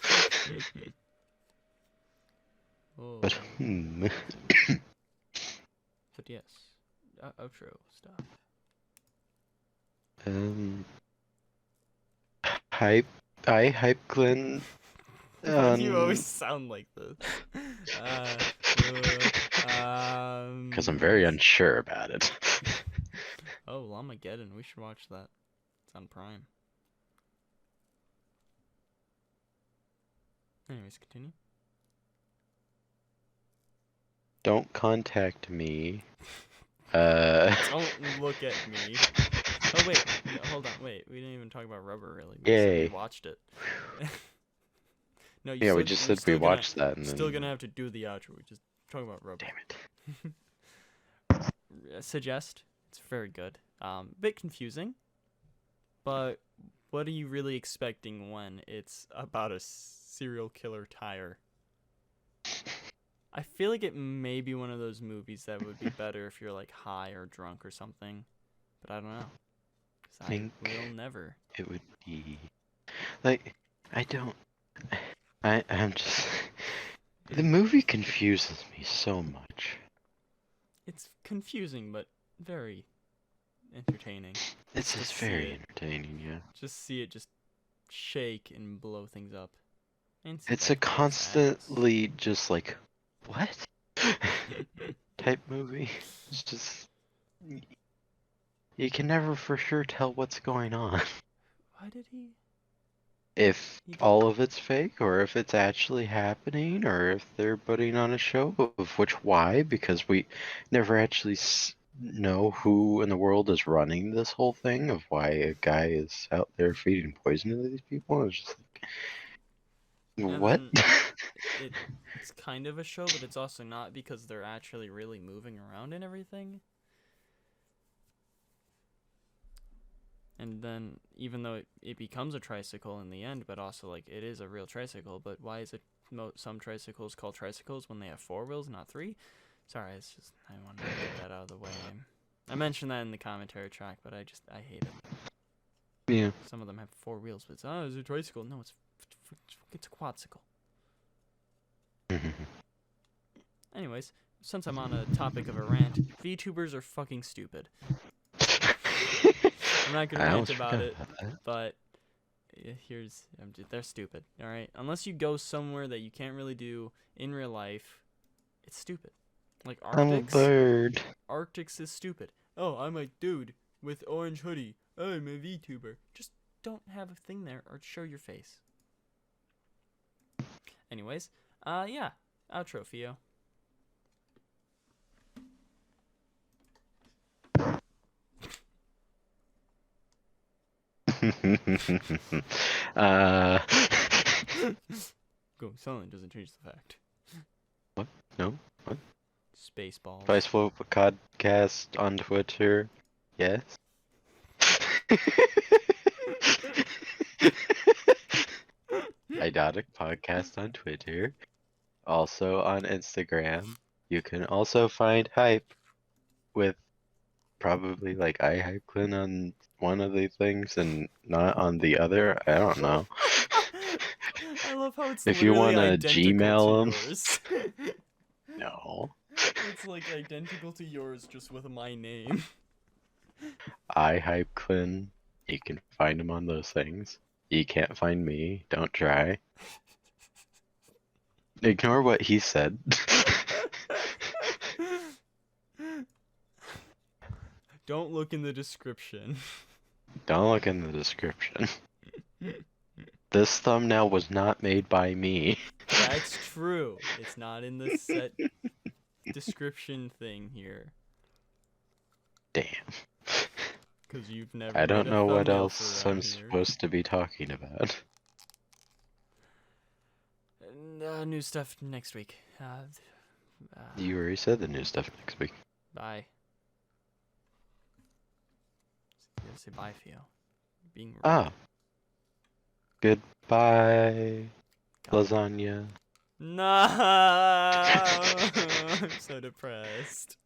Oh. But, But yes, outro stuff. Hypclen. Why do you always sound like this? Because I'm very unsure about it. Oh, Llamageddon. We should watch that. It's on Prime. Anyways, continue. Don't contact me. Don't look at me. Oh, wait. Hold on. Wait. We didn't even talk about Rubber, really. Yay. We watched it. No, we just said we watched that. And still gonna have to do the outro. We just talk about Rubber. Damn it. Suggest. It's very good. Bit confusing. But what are you really expecting when it's about a serial killer tire? I feel like it may be one of those movies that would be better if you're like high or drunk or something. But I don't know. 'Cause I will never. It would be like, I'm just, the movie confuses me so much. It's confusing, but very entertaining. It's just very entertaining, yeah. Just see it just shake and blow things up. It's a constantly just like, what? type movie. It's just, you can never for sure tell what's going on. Why did he? If all of it's fake, or if it's actually happening, or if they're putting on a show, of which why, because we never actually know who in the world is running this whole thing, of why a guy is out there feeding poison to these people. It's just like, what? It's kind of a show, but it's also not, because they're actually really moving around and everything. And then, even though it becomes a tricycle in the end, but also, like, it is a real tricycle, but why is it some tricycles called tricycles when they have 4 wheels, not 3? Sorry, it's just, I wanted to get that out of the way. I mentioned that in the commentary track, but I hate it. Yeah. Some of them have 4 wheels, but it's a tricycle. No, it's a quadcycle. Anyways, since I'm on a topic of a rant, VTubers are fucking stupid. I'm not gonna rant about it, but they're stupid. All right, unless you go somewhere that you can't really do in real life, it's stupid. Like Arctics. I'm a bird. Arctics is stupid. Oh, I'm a dude with orange hoodie. Oh, I'm a VTuber. Just don't have a thing there or show your face. Anyways, yeah, outro, Pheo. Going silent doesn't change the fact. What? No? What? Spaceballs. Peacemaker Podcast on Twitter. Yes. Idotic Podcast on Twitter. Also on Instagram. You can also find hype with probably like Hypclen on one of the things and not on the other. I don't know. I love how it's If you literally want to identical to Gmail him, yours. no. It's like identical to yours, just with my name. Hypclen. You can find him on those things. You can't find me. Don't try. Ignore what he said. Don't look in the description. Don't look in the description. This thumbnail was not made by me. That's true. It's not in the set description thing here. Damn. Because you've never. I don't made a know what thumbnail else for I'm around here. supposed to be talking about. New stuff next week. You already said the new stuff next week. Bye. You gotta say bye, Pheo. Being rude. Ah. Goodbye, God. lasagna. No, I'm so depressed.